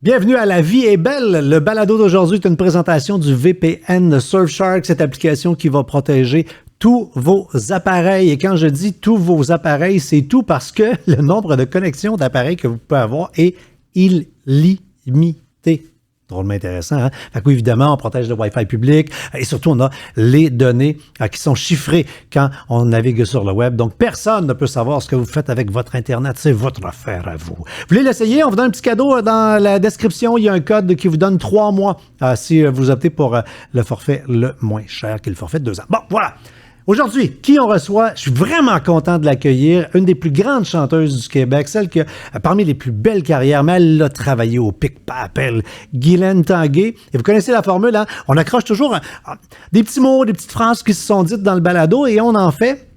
Bienvenue à La Vie est belle. Le balado d'aujourd'hui est une présentation du VPN Surfshark, cette application qui va protéger tous vos appareils. Et quand je dis tous vos appareils, c'est tout parce que le nombre de connexions d'appareils que vous pouvez avoir est illimité. Drôlement intéressant, hein? Fait que, évidemment, on protège le Wi-Fi public et surtout, on a les données qui sont chiffrées quand on navigue sur le web. Donc, personne ne peut savoir ce que vous faites avec votre Internet. C'est votre affaire à vous. Vous voulez l'essayer? On vous donne un petit cadeau dans la description. Il y a un code qui vous donne 3 mois si vous optez pour le forfait le moins cher, qui est le forfait de 2 ans. Bon, voilà. Aujourd'hui, qui on reçoit? Je suis vraiment content de l'accueillir. Une des plus grandes chanteuses du Québec, celle qui a parmi les plus belles carrières, mais elle a travaillé au pic-papel, Guylaine Tanguay. Et vous connaissez la formule, hein? On accroche toujours des petits mots, des petites phrases qui se sont dites dans le balado et on en fait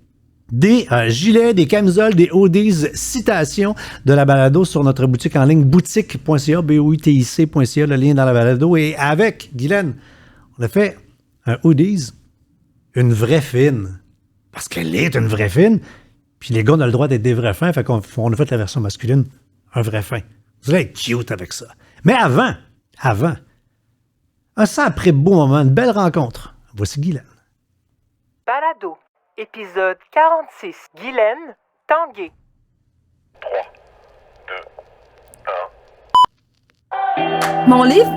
des gilets, des camisoles, des hoodies, citations de la balado sur notre boutique en ligne, boutique.ca, boutic.ca, le lien dans la balado. Et avec Guylaine, on a fait un hoodies. Une vraie fine. Parce qu'elle est une vraie fine. Puis les gars ont le droit d'être des vrais fins. Fait qu'on a fait la version masculine, un vrai fin. Vous allez être cute avec ça. Mais avant, un sacré beau moment, une belle rencontre. Voici Guylaine. Balado, épisode 46. Guylaine Tanguay. 3, 2, 1. Mon livre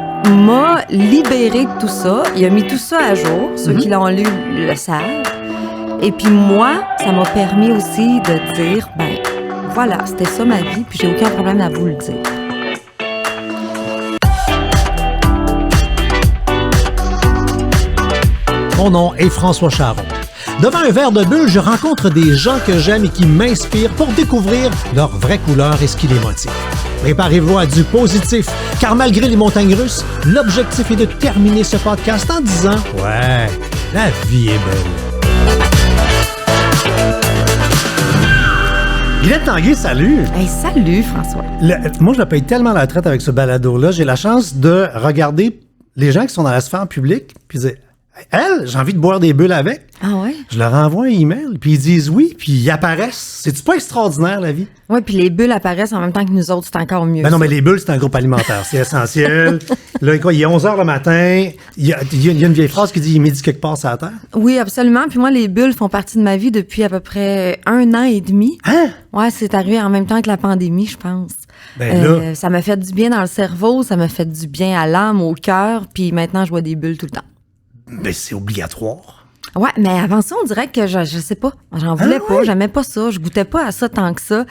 m'a libéré de tout ça. Il a mis tout ça à jour. Ceux qui l'ont lu le savent. Et puis moi, ça m'a permis aussi de dire, ben voilà, c'était ça ma vie, puis j'ai aucun problème à vous le dire. Mon nom est François Charon. Devant un verre de bulle, je rencontre des gens que j'aime et qui m'inspirent pour découvrir leur vraie couleur et ce qui les motive. Préparez-vous à du positif, car malgré les montagnes russes, l'objectif est de terminer ce podcast en disant « Ouais, la vie est belle ». Guylaine Tanguay, salut! Hey, salut François! Moi, je me paye tellement la traite avec ce balado-là. J'ai la chance de regarder les gens qui sont dans la sphère publique, puis dire « Elle, j'ai envie de boire des bulles avec. » Ah ouais? Je leur envoie un email, puis ils disent oui, puis ils apparaissent. C'est-tu pas extraordinaire, la vie? Oui, puis les bulles apparaissent en même temps que nous autres, c'est encore mieux. Ben non, mais les bulles, c'est un groupe alimentaire. C'est essentiel. Là, quoi, il est 11h le matin. Il y a une vieille phrase qui dit « Il est midi quelque part sur la terre ». Oui, absolument. Puis moi, les bulles font partie de ma vie depuis à peu près 1 an et demi. Hein? Ouais, c'est arrivé en même temps que la pandémie, je pense. Ben là... Ça m'a fait du bien dans le cerveau, ça m'a fait du bien à l'âme, au cœur, puis maintenant, je vois des bulles tout le temps. Ben c'est obligatoire. Ouais, mais avant ça, on dirait que je sais pas. J'en voulais pas, j'aimais pas ça, je goûtais pas à ça tant que ça.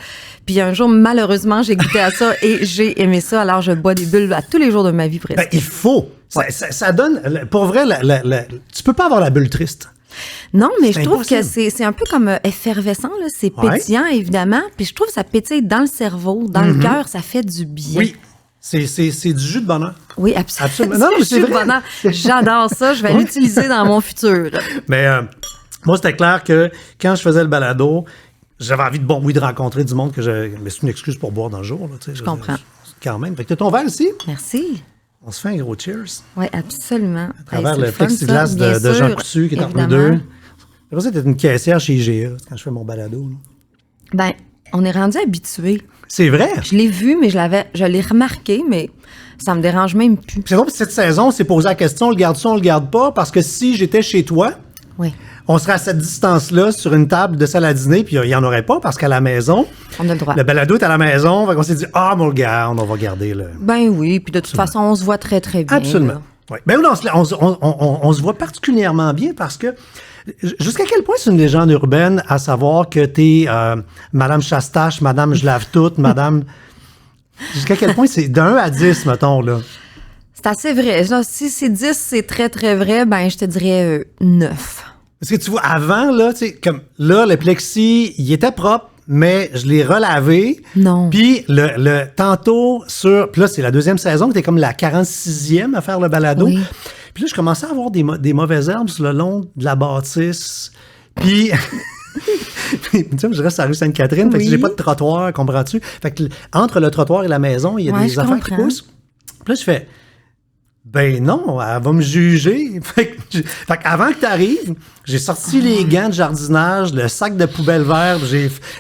Puis un jour, malheureusement, j'ai goûté à ça et j'ai aimé ça. Alors, je bois des bulles à tous les jours de ma vie presque. Ben, il faut. Ouais. Ça donne... Pour vrai, tu peux pas avoir la bulle triste. Non, mais je trouve impossible. que c'est un peu comme effervescent, là. C'est pétillant, évidemment. Puis je trouve que ça pétille dans le cerveau, dans le cœur, ça fait du bien. Oui. C'est du jus de bonheur. Oui, absolument. Non, mais c'est jus de vrai. bonheur. J'adore ça. Je vais l'utiliser dans mon futur. Mais moi, c'était clair que quand je faisais le balado, j'avais envie de rencontrer du monde mais c'est une excuse pour boire dans le jour. Là, tu sais, Je comprends. Quand même. Fait que t'as ton verre ici. Merci. On se fait un gros cheers. Oui, absolument. À travers c'est le fun, plexiglas ça, bien de Jean sûr, Coutu qui est entre nous évidemment. deux. Je pensais que t'étais une caissière chez IGA quand je fais mon balado. Là. Ben, on est rendu habitués. C'est vrai. Je l'ai vu, mais je l'ai remarqué, mais ça me dérange même plus. C'est drôle, cette saison, on s'est posé la question, on le garde ça, on le garde pas, parce que si j'étais chez toi, Oui. on serait à cette distance-là sur une table de salle à dîner, puis il n'y en aurait pas, parce qu'à la maison, On a le droit. le balado est à la maison, fait qu'on s'est dit, mon gars, on va garder le... Ben oui, puis de toute façon, on se voit très, très bien. Absolument. là. Ouais. Ben oui, on se voit particulièrement bien parce que jusqu'à quel point c'est une légende urbaine à savoir que t'es Madame Chastache, Madame Je lave toute, Madame... Jusqu'à quel point c'est de 1 à 10, mettons, là? C'est assez vrai. Là, si c'est 10, c'est très, très vrai, ben je te dirais 9. Parce que tu vois, avant, là, tu sais, comme là, le plexi, il était propre, mais je l'ai relavé. Non. Puis le tantôt puis là, c'est la 2e saison, que t'es comme la 46e à faire le balado. Oui. Puis là, je commençais à avoir des mauvaises herbes sur le long de la bâtisse. Puis... Puis, tu sais, je reste à la rue Sainte-Catherine, fait que Oui. j'ai pas de trottoir, comprends-tu? Fait que entre le trottoir et la maison, il y a des je affaires qui comprends. poussent. Puis là, je fais, ben non, elle va me juger. Fait qu'avant que tu arrives, j'ai sorti les gants de jardinage, le sac de poubelle vert,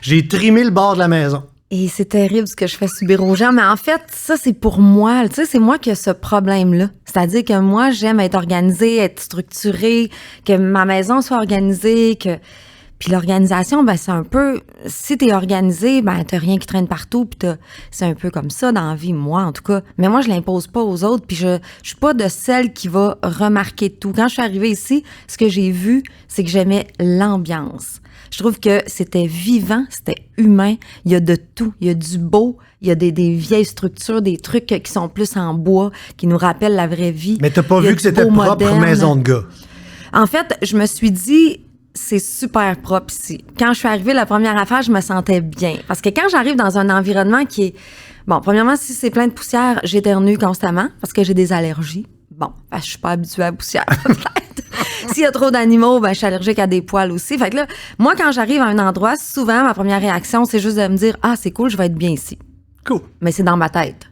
j'ai trimé le bord de la maison. Et c'est terrible ce que je fais subir aux gens, mais en fait, ça, c'est pour moi. Tu sais, c'est moi qui ai ce problème-là. C'est-à-dire que moi, j'aime être organisée, être structurée, que ma maison soit organisée, que... Puis l'organisation, ben c'est un peu... Si t'es organisé, ben t'as rien qui traîne partout, puis c'est un peu comme ça dans la vie, moi, en tout cas. Mais moi, je l'impose pas aux autres, puis je suis pas de celle qui va remarquer tout. Quand je suis arrivée ici, ce que j'ai vu, c'est que j'aimais l'ambiance. Je trouve que c'était vivant, c'était humain. Il y a de tout. Il y a du beau, il y a des vieilles structures, des trucs qui sont plus en bois, qui nous rappellent la vraie vie. Mais t'as pas vu que c'était propre maison de gars? En fait, je me suis dit, c'est super propre ici. Quand je suis arrivée, la première affaire, je me sentais bien. Parce que quand j'arrive dans un environnement qui est... Bon, premièrement, si c'est plein de poussière, j'éternue constamment parce que j'ai des allergies. Bon, parce que je suis pas habituée à la poussière, peut-être. S'il y a trop d'animaux, ben je suis allergique à des poils aussi. Fait que là, moi, quand j'arrive à un endroit, souvent, ma première réaction, c'est juste de me dire « Ah, c'est cool, je vais être bien ici. » Cool. Mais c'est dans ma tête.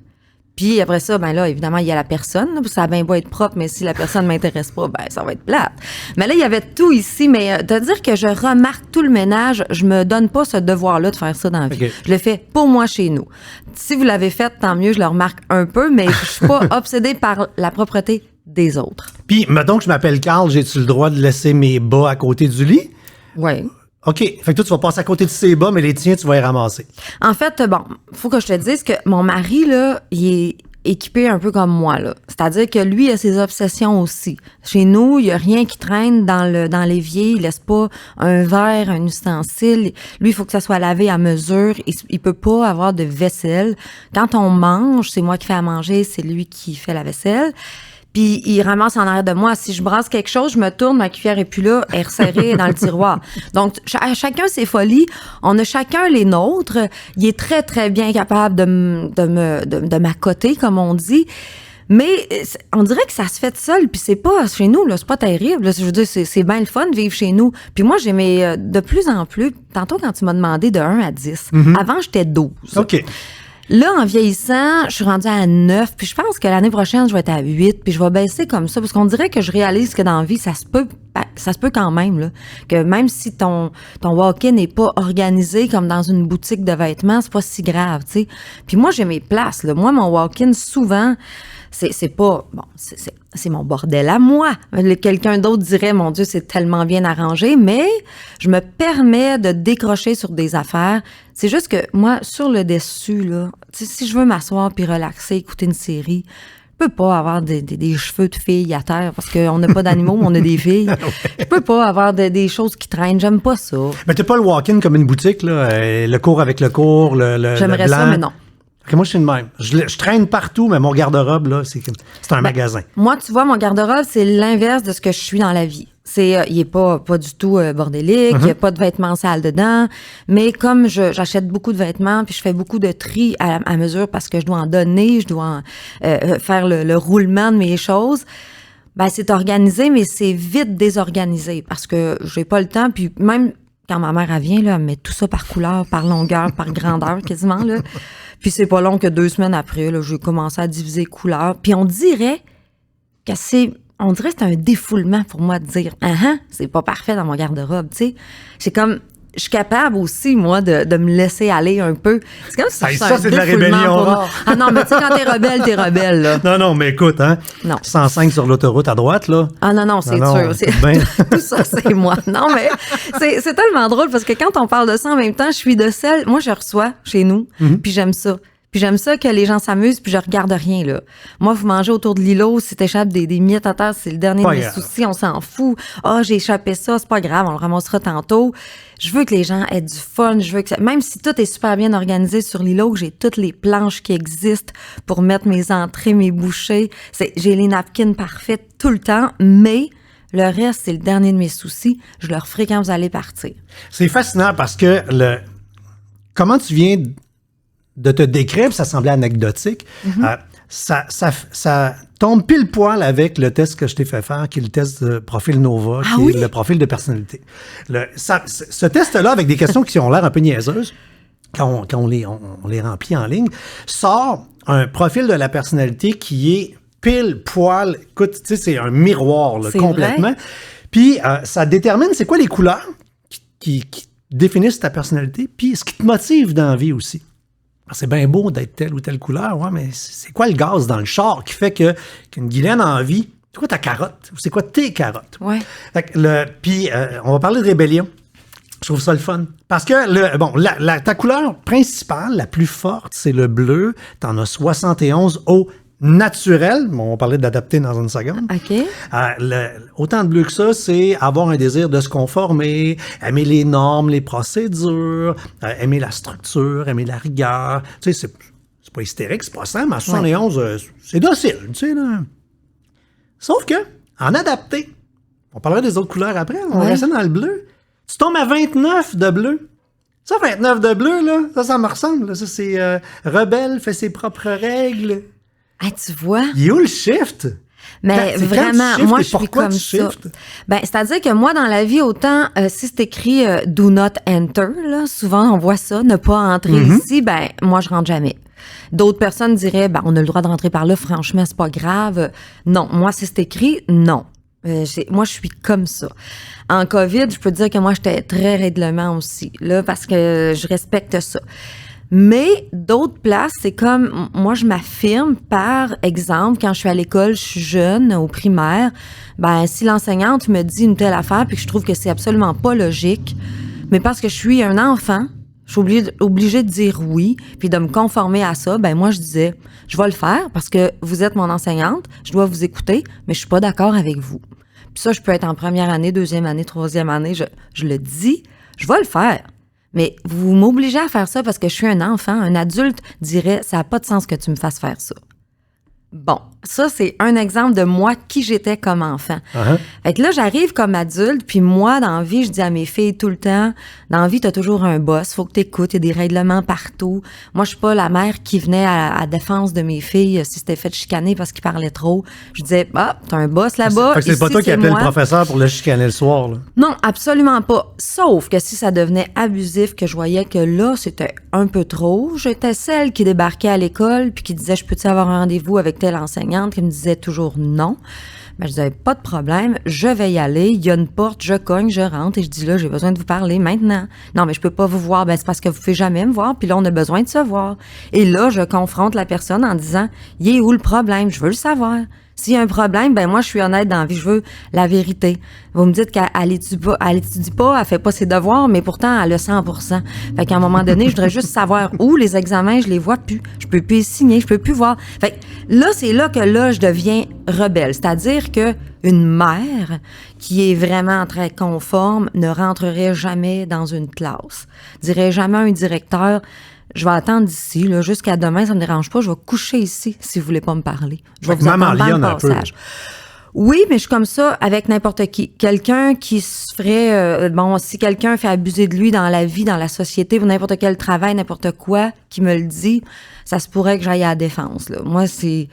Puis après ça, ben là, évidemment, il y a la personne. Là, ça a bien beau être propre, mais si la personne m'intéresse pas, ben ça va être plate. Mais là, il y avait tout ici. Mais de dire que je remarque tout le ménage, je me donne pas ce devoir-là de faire ça dans la vie. Okay. Je le fais pour moi chez nous. Si vous l'avez fait, tant mieux, je le remarque un peu, mais je suis pas obsédée par la propreté des autres. Puis, mettons que je m'appelle Carl, j'ai-tu le droit de laisser mes bas à côté du lit? Oui. OK. Fait que toi, tu vas passer à côté de ses bas, mais les tiens, tu vas les ramasser. En fait, bon, faut que je te dise que mon mari, là, il est équipé un peu comme moi, là. C'est-à-dire que lui, il a ses obsessions aussi. Chez nous, il y a rien qui traîne dans l'évier. Il laisse pas un verre, un ustensile. Lui, il faut que ça soit lavé à mesure. Il peut pas avoir de vaisselle. Quand on mange, c'est moi qui fais à manger, c'est lui qui fait la vaisselle. Puis il ramasse en arrière de moi. Si je brasse quelque chose, je me tourne, ma cuillère est plus là, elle est resserrée dans le tiroir. Donc, chacun ses folies. On a chacun les nôtres. Il est très, très bien capable de m'accoter, comme on dit. Mais on dirait que ça se fait tout seul, puis c'est pas chez nous, là, c'est pas terrible. Là, je veux dire, c'est bien le fun de vivre chez nous. Puis moi, j'aimais de plus en plus, tantôt quand tu m'as demandé de 1 à 10, avant j'étais 12. OK. Là, en vieillissant, je suis rendue à 9, puis je pense que l'année prochaine, je vais être à 8, puis je vais baisser comme ça, parce qu'on dirait que je réalise que dans la vie, ça se peut quand même, là, que même si ton walk-in n'est pas organisé comme dans une boutique de vêtements, c'est pas si grave, tu sais. Puis moi, j'ai mes places, là. Moi, mon walk-in, souvent, c'est pas... Bon, c'est mon bordel à moi. Quelqu'un d'autre dirait, mon Dieu, c'est tellement bien arrangé, mais je me permets de décrocher sur des affaires. C'est juste que moi, sur le dessus, là, si je veux m'asseoir puis relaxer, écouter une série, je peux pas avoir des cheveux de filles à terre parce qu'on n'a pas d'animaux, mais on a des filles. Je peux pas avoir des choses qui traînent. J'aime pas ça. Mais t'as pas le walk-in comme une boutique, là, le cours avec le cours, J'aimerais le blanc. ça, mais non. Okay, moi, je suis le même. Je traîne partout, mais mon garde-robe, là, c'est un magasin. Moi, tu vois, mon garde-robe, c'est l'inverse de ce que je suis dans la vie. Il est pas du tout bordélique, il y a pas de vêtements sales dedans, mais comme j'achète beaucoup de vêtements, puis je fais beaucoup de tri à mesure parce que je dois en donner, je dois faire le roulement de mes choses, ben c'est organisé, mais c'est vite désorganisé parce que j'ai pas le temps, puis même quand ma mère elle vient, là, elle met tout ça par couleur, par longueur, par grandeur quasiment, là. Puis c'est pas long que 2 semaines après, là, j'ai commencé à diviser couleurs. Puis on dirait que c'est un défoulement pour moi de dire c'est pas parfait dans mon garde-robe, tu sais. C'est comme je suis capable aussi, moi, de me laisser aller un peu. C'est comme si ça, c'est de la rébellion. Ah non, mais tu sais, quand t'es rebelle, là. Non, mais écoute, hein. Non. 105 sur l'autoroute à droite, là. Ah non, c'est sûr. Tout ça, c'est moi. Non, mais c'est tellement drôle parce que quand on parle de ça en même temps, je suis de celle... Moi, je reçois chez nous, puis j'aime ça. Puis j'aime ça que les gens s'amusent, puis je regarde rien, là. Moi, vous mangez autour de l'îlot, si t'échappes des miettes à terre, c'est le dernier de mes soucis, on s'en fout. J'ai échappé ça, c'est pas grave, on le ramassera tantôt. Je veux que les gens aient du fun, je veux que même si tout est super bien organisé sur l'îlot, que j'ai toutes les planches qui existent pour mettre mes entrées, mes bouchées, j'ai les napkins parfaits tout le temps, mais le reste, c'est le dernier de mes soucis. Je le referai quand vous allez partir. C'est fascinant parce que comment tu viens de te décrire, ça semblait anecdotique, ça tombe pile poil avec le test que je t'ai fait faire, qui est le test de profil Nova, qui est le profil de personnalité. Ce test-là, avec des questions qui ont l'air un peu niaiseuses, quand on les remplit en ligne, sort un profil de la personnalité qui est pile poil, écoute, tu sais, c'est un miroir, là, complètement. Vrai? Puis, ça détermine c'est quoi les couleurs qui définissent ta personnalité, puis ce qui te motive dans la vie aussi. c'est bien beau d'être telle ou telle couleur, ouais, mais c'est quoi le gaz dans le char qui fait qu'une Guylaine a envie? C'est quoi ta carotte? Ou c'est quoi tes carottes? Ouais. Puis, on va parler de rébellion. Je trouve ça le fun. Parce que, ta couleur principale, la plus forte, c'est le bleu. T'en as 71 au naturel. Bon, on va parler d'adapter dans une seconde. OK. Autant de bleu que ça, c'est avoir un désir de se conformer, aimer les normes, les procédures, aimer la structure, aimer la rigueur. Tu sais, c'est pas hystérique, c'est pas simple. Mais à 71, c'est docile, tu sais, là. Sauf que, en adapté, on parlera des autres couleurs après, on va rester dans le bleu. Tu tombes à 29 de bleu. Ça, 29 de bleu, là, ça me ressemble. Là. Ça, c'est rebelle, fait ses propres règles. Ah, tu vois? Il y a où le shift? Mais vraiment, moi, je suis comme ça. Ben, c'est-à-dire que moi, dans la vie, autant si c'est écrit « Do not enter », là, souvent, on voit ça, ne pas entrer ici, ben, moi, je rentre jamais. D'autres personnes diraient, ben, on a le droit de rentrer par là, franchement, c'est pas grave. Non, moi, si c'est écrit, non. Moi, je suis comme ça. En COVID, je peux te dire que moi, j'étais très règlement aussi, là, parce que je respecte ça. Mais d'autres places, c'est comme, moi, je m'affirme, par exemple, quand je suis à l'école, je suis jeune, au primaire, ben, si l'enseignante me dit une telle affaire, puis que je trouve que c'est absolument pas logique, mais parce que je suis un enfant, je suis obligée de dire oui, puis de me conformer à ça, ben, moi, je disais, je vais le faire parce que vous êtes mon enseignante, je dois vous écouter, mais je suis pas d'accord avec vous. Puis ça, je peux être en première année, deuxième année, troisième année, je le dis, je vais le faire. Mais vous m'obligez à faire ça parce que je suis un enfant. Un adulte dirait, ça n'a pas de sens que tu me fasses faire ça. Bon, ça, c'est un exemple de moi, qui j'étais comme enfant. Uh-huh. Fait que là, j'arrive comme adulte, puis moi, dans la vie, je dis à mes filles tout le temps, dans la vie, t'as toujours un boss, faut que t'écoutes, il y a des règlements partout. Moi, je suis pas la mère qui venait à défense de mes filles si c'était fait chicaner parce qu'ils parlaient trop. Je disais, t'as un boss là-bas. Fait que c'est pas toi qui appelais le professeur pour le chicaner le soir, là. Non, absolument pas. Sauf que si ça devenait abusif, que je voyais que là, c'était un peu trop, j'étais celle qui débarquait à l'école puis qui disait, je peux-tu avoir un rendez-vous avec telle enseignante, qui me disait toujours non. Ben, je disais, pas de problème, je vais y aller, il y a une porte, je cogne, je rentre, et je dis là, j'ai besoin de vous parler maintenant. Non, mais je peux pas vous voir, ben c'est parce que vous pouvez jamais me voir, puis là, on a besoin de se voir. Et là, je confronte la personne en disant, il est où le problème? Je veux le savoir. S'il y a un problème, ben moi, je suis honnête dans la vie, je veux la vérité. Vous me dites qu'elle étudie pas, elle fait pas ses devoirs, mais pourtant, elle a 100%. Fait qu'à un moment donné, je voudrais juste savoir où les examens, je les vois plus. Je peux plus les signer, je peux plus voir. Fait que là, c'est là que je deviens rebelle. C'est-à-dire que une mère qui est vraiment très conforme ne rentrerait jamais dans une classe. Dirait jamais à un directeur, je vais attendre ici, là, jusqu'à demain, ça me dérange pas, je vais coucher ici si vous voulez pas me parler. Je vais vous attendre dans le passage. Oui, mais je suis comme ça avec n'importe qui. Quelqu'un qui se ferait... si quelqu'un fait abuser de lui dans la vie, dans la société, ou n'importe quel travail, n'importe quoi, qui me le dit, ça se pourrait que j'aille à la défense. Là. Moi, c'est...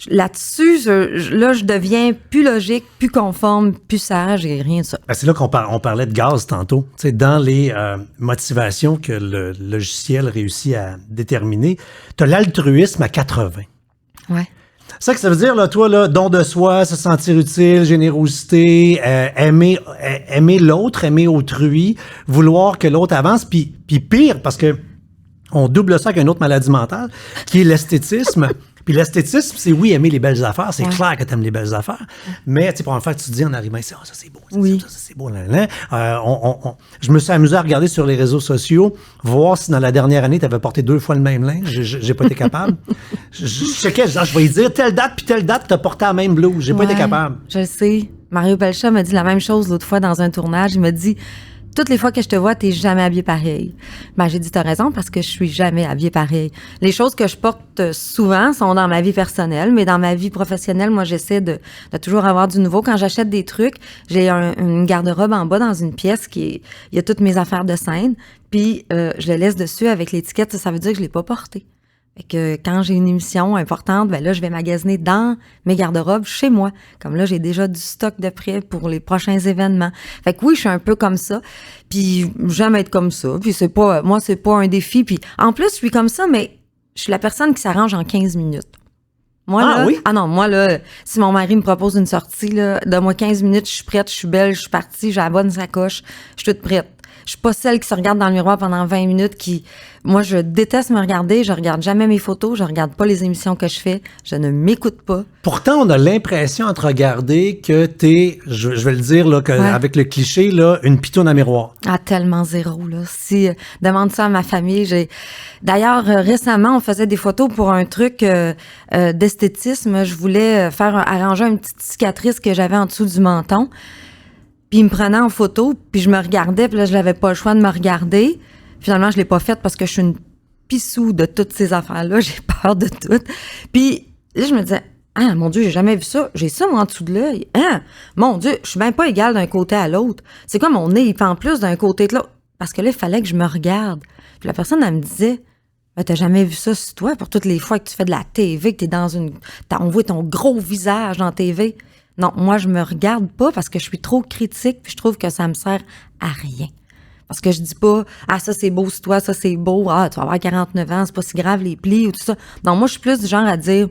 Là-dessus, je deviens plus logique, plus conforme, plus sage et rien de ça. Ben, c'est là qu'on parlait de gaz tantôt. T'sais, dans les motivations que le logiciel réussit à déterminer, tu as l'altruisme à 80. Ouais. C'est ça que ça veut dire, là, toi, là, don de soi, se sentir utile, générosité, aimer l'autre, aimer autrui, vouloir que l'autre avance, puis pire, parce que on double ça avec une autre maladie mentale, qui est l'esthétisme. Puis l'esthétisme, c'est oui, aimer les belles affaires. C'est clair que tu aimes les belles affaires. Mais tu sais, pour en faire, tu te dis en arrivant, ça c'est beau. Oui. Ça c'est beau. Je me suis amusé à regarder sur les réseaux sociaux, voir si dans la dernière année, tu avais porté 2 fois le même linge. J'ai pas été capable. je checkais, je vais lui dire telle date, puis telle date, tu as porté la même blouse. J'ai pas été capable. Je le sais. Mario Pelcha m'a dit la même chose l'autre fois dans un tournage. Il m'a dit... Toutes les fois que je te vois, t'es jamais habillée pareil. Ben, j'ai dit, t'as raison, parce que je suis jamais habillée pareil. Les choses que je porte souvent sont dans ma vie personnelle, mais dans ma vie professionnelle, moi, j'essaie de toujours avoir du nouveau. Quand j'achète des trucs, j'ai une garde-robe en bas dans une pièce il y a toutes mes affaires de scène, puis je le laisse dessus avec l'étiquette, ça veut dire que je l'ai pas porté. Fait que quand j'ai une émission importante, ben là, je vais magasiner dans mes garde-robes chez moi. Comme là, j'ai déjà du stock de prêt pour les prochains événements. Fait que oui, je suis un peu comme ça. Puis j'aime être comme ça. Puis moi, c'est pas un défi. Puis en plus, je suis comme ça, mais je suis la personne qui s'arrange en 15 minutes. Moi, moi, si mon mari me propose une sortie, là, donne-moi 15 minutes, je suis prête, je suis belle, je suis partie, j'ai la bonne sacoche, je suis toute prête. Je suis pas celle qui se regarde dans le miroir pendant 20 minutes moi, je déteste me regarder. Je regarde jamais mes photos. Je regarde pas les émissions que je fais. Je ne m'écoute pas. Pourtant, on a l'impression entre regarder que t'es, je vais le dire, là, avec le cliché, là, une pitoune à miroir. Ah, tellement zéro, là. Si, demande ça à ma famille. D'ailleurs, récemment, on faisait des photos pour un truc d'esthétisme. Je voulais arranger une petite cicatrice que j'avais en dessous du menton. Puis il me prenait en photo, puis je me regardais, puis là, je n'avais pas le choix de me regarder. Finalement, je l'ai pas faite parce que je suis une pissou de toutes ces affaires-là. J'ai peur de tout. Puis là, je me disais, ah, mon Dieu, j'ai jamais vu ça. J'ai ça, moi, en dessous de l'œil. Ah, mon Dieu, je suis même pas égale d'un côté à l'autre. C'est quoi, mon nez, il pend plus d'un côté que l'autre? Parce que là, il fallait que je me regarde. Puis la personne, elle me disait, t'as jamais vu ça sur toi pour toutes les fois que tu fais de la TV, que t'es dans on voit ton gros visage dans la TV. Non, moi, je me regarde pas parce que je suis trop critique puis je trouve que ça me sert à rien. Parce que je dis pas, ah, ça c'est beau sur toi, ça c'est beau, ah, tu vas avoir 49 ans, c'est pas si grave les plis ou tout ça. Non, moi, je suis plus du genre à dire,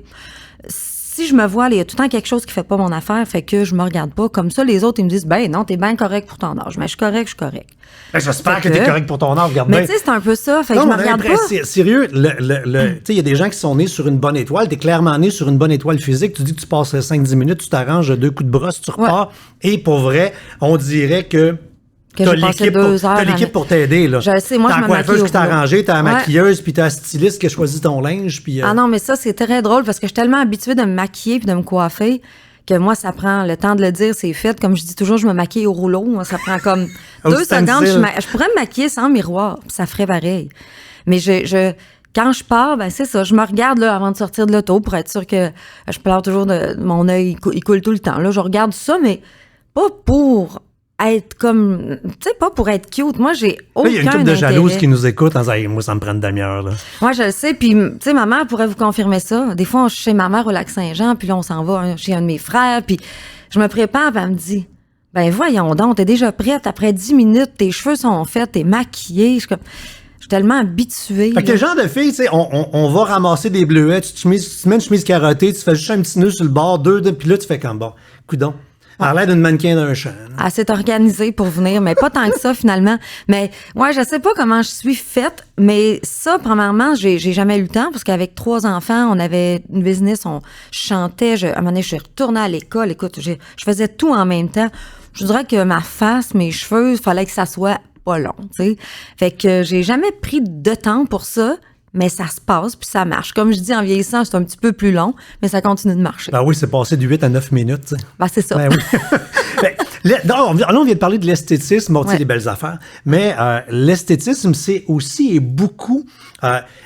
si je me vois, il y a tout le temps quelque chose qui fait pas mon affaire, fait que je me regarde pas. Comme ça, les autres, ils me disent, ben non, t'es bien correct pour ton âge. Mais je suis correct. Ben, j'espère que t'es correct pour ton âge, regarde bien. Mais tu sais, c'est un peu ça, fait que je me regarde pas. Sérieux, tu sais, il y a des gens qui sont nés sur une bonne étoile, t'es clairement né sur une bonne étoile physique, tu dis que tu passes 5-10 minutes, tu t'arranges 2 coups de brosse, tu repars, et pour vrai, on dirait que t'as l'équipe pour t'aider, là. Je le sais, moi, je me maquille. T'as la coiffeuse qui t'a arrangé, t'as la maquilleuse, puis t'as la styliste qui a choisi ton linge, puis... Ah non, mais ça, c'est très drôle, parce que je suis tellement habituée de me maquiller puis de me coiffer que moi, ça prend le temps de le dire, c'est fait. Comme je dis toujours, je me maquille au rouleau. Moi, ça prend comme 2 secondes. Je pourrais me maquiller sans miroir, puis ça ferait pareil. Mais quand je pars, ben c'est ça, je me regarde là avant de sortir de l'auto pour être sûre que je pleure toujours mon œil, il coule tout le temps. Là, je regarde ça, mais pas pour être comme, tu sais, pas pour être cute. Moi, j'ai aucun intérêt. Il y a une couple de jalouses qui nous écoutent en disant, moi, ça me prend une demi-heure, là. Moi, je le sais. Puis, tu sais, ma mère pourrait vous confirmer ça. Des fois, je suis chez ma mère au Lac-Saint-Jean, puis là, on s'en va chez un de mes frères, puis je me prépare, puis elle me dit, ben voyons donc, t'es déjà prête. Après 10 minutes, tes cheveux sont faits, t'es maquillée. Je suis tellement habituée. Fait que le genre de fille, tu sais, on va ramasser des bleuets, tu mets une chemise carottée, tu fais juste un petit nœud sur le bord, puis là, tu fais comme, bon, coudonc. Elle a l'air d'une mannequin d'un champ. Elle s'est organisée pour venir, mais pas tant que ça, finalement. Mais, ouais, je sais pas comment je suis faite, mais ça, premièrement, j'ai jamais eu le temps, parce qu'avec 3 enfants, on avait une business, on chantait, à un moment donné, je suis retournée à l'école. Écoute, je faisais tout en même temps. Je dirais que ma face, mes cheveux, il fallait que ça soit pas long, tu sais. Fait que j'ai jamais pris de temps pour ça. Mais ça se passe, puis ça marche. Comme je dis, en vieillissant, c'est un petit peu plus long, mais ça continue de marcher. Ben oui, c'est passé de 8 à 9 minutes. T'sais. Ben, c'est ça. Ben oui. Là, on vient de parler de l'esthétisme, bon, tu sais, les belles affaires. Mais l'esthétisme, c'est aussi et beaucoup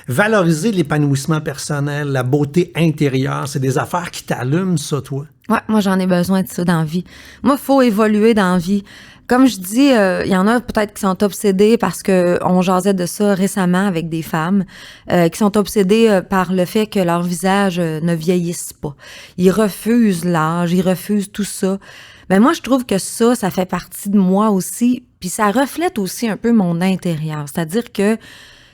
valoriser l'épanouissement personnel, la beauté intérieure. C'est des affaires qui t'allument, ça, toi. Ouais, moi, j'en ai besoin de ça dans la vie. Moi, il faut évoluer dans la vie. Comme je dis, il y en a peut-être qui sont obsédés parce que on jasait de ça récemment avec des femmes qui sont obsédées par le fait que leur visage ne vieillisse pas. Ils refusent l'âge, ils refusent tout ça. Ben moi, je trouve que ça fait partie de moi aussi, puis ça reflète aussi un peu mon intérieur. C'est-à-dire que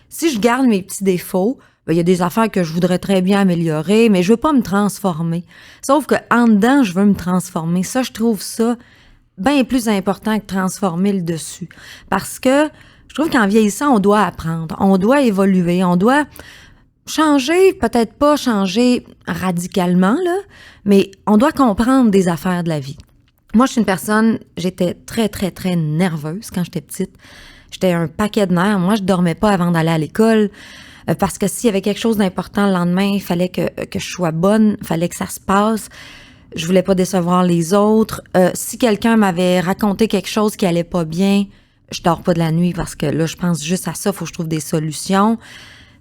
si je garde mes petits défauts, ben, il y a des affaires que je voudrais très bien améliorer, mais je veux pas me transformer. Sauf que en dedans, je veux me transformer. Ça, je trouve ça bien plus important que transformer le dessus. Parce que je trouve qu'en vieillissant, on doit apprendre, on doit évoluer, on doit changer, peut-être pas changer radicalement, là, mais on doit comprendre des affaires de la vie. Moi, je suis une personne, j'étais très, très, très nerveuse quand j'étais petite. J'étais un paquet de nerfs. Moi, je dormais pas avant d'aller à l'école. Parce que s'il y avait quelque chose d'important le lendemain, il fallait que je sois bonne, il fallait que ça se passe. Je voulais pas décevoir les autres. Si quelqu'un m'avait raconté quelque chose qui allait pas bien, je dors pas de la nuit parce que là, je pense juste à ça, faut que je trouve des solutions.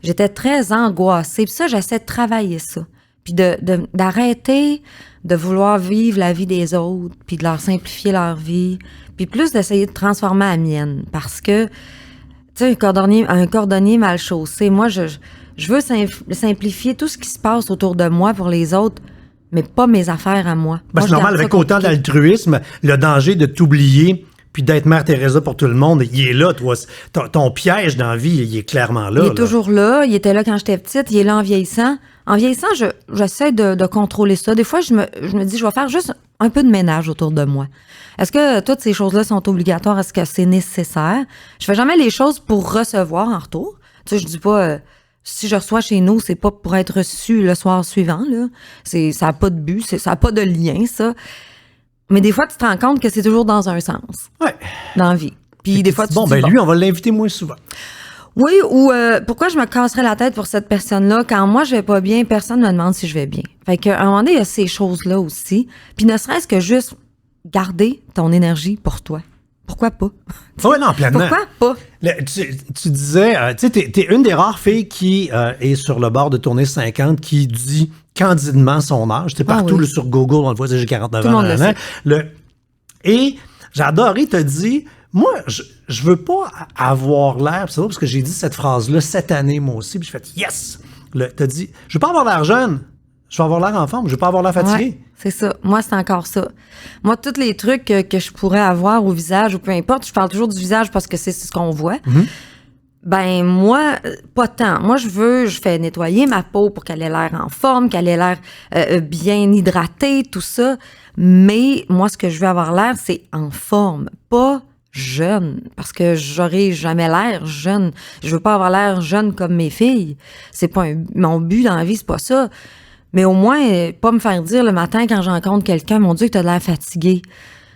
J'étais très angoissée. Puis ça, j'essaie de travailler ça. Puis d'arrêter de vouloir vivre la vie des autres, puis de leur simplifier leur vie, puis plus d'essayer de transformer la mienne. Parce que, tu sais, un cordonnier mal chaussé, moi, je veux simplifier tout ce qui se passe autour de moi pour les autres, mais pas mes affaires à moi. Ben, c'est normal, avec autant d'altruisme, le danger de t'oublier puis d'être Mère Teresa pour tout le monde, il est là, toi. Ton piège dans la vie, il est clairement là. Il est toujours là. Il était là quand j'étais petite. Il est là en vieillissant. En vieillissant, j'essaie de contrôler ça. Des fois, je me dis, je vais faire juste un peu de ménage autour de moi. Est-ce que toutes ces choses-là sont obligatoires? Est-ce que c'est nécessaire? Je fais jamais les choses pour recevoir en retour. Tu sais, je dis pas, si je reçois chez nous, c'est pas pour être reçu le soir suivant, là. Ça a pas de but, ça a pas de lien, ça. Mais des fois, tu te rends compte que c'est toujours dans un sens. Ouais. Dans la vie. Puis des fois, tu te dis, lui, on va l'inviter moins souvent. Oui, ou pourquoi je me casserais la tête pour cette personne-là? Quand moi, je vais pas bien, personne me demande si je vais bien. Fait qu'à un moment donné, il y a ces choses-là aussi. Puis ne serait-ce que juste garder ton énergie pour toi. Pourquoi pas? Oui, non, pleinement. Pourquoi pas? Tu disais, tu sais, t'es une des rares filles qui est sur le bord de tourner 50, qui dit candidement son âge. Tu sais, partout oui. Sur Google, on le voit, j'ai 49 Tout ans. le monde le sait. Et j'ai adoré te dire, moi, je veux pas avoir l'air, c'est drôle parce que j'ai dit cette phrase-là cette année, moi aussi, puis j'ai fait yes! T'as dit, je veux pas avoir l'air jeune, je veux avoir l'air en forme, je veux pas avoir l'air fatigué. Ouais, c'est ça. Moi, c'est encore ça. Moi, tous les trucs que je pourrais avoir au visage ou peu importe, je parle toujours du visage parce que c'est ce qu'on voit. Mm-hmm. Ben, moi, pas tant. Moi, je fais nettoyer ma peau pour qu'elle ait l'air en forme, qu'elle ait l'air bien hydratée, tout ça. Mais moi, ce que je veux avoir l'air, c'est en forme, pas jeune, parce que j'aurai jamais l'air jeune. Je veux pas avoir l'air jeune comme mes filles. C'est pas mon but dans la vie, c'est pas ça. Mais au moins, pas me faire dire le matin quand je rencontre quelqu'un, mon Dieu, que t'as l'air fatigué. Tu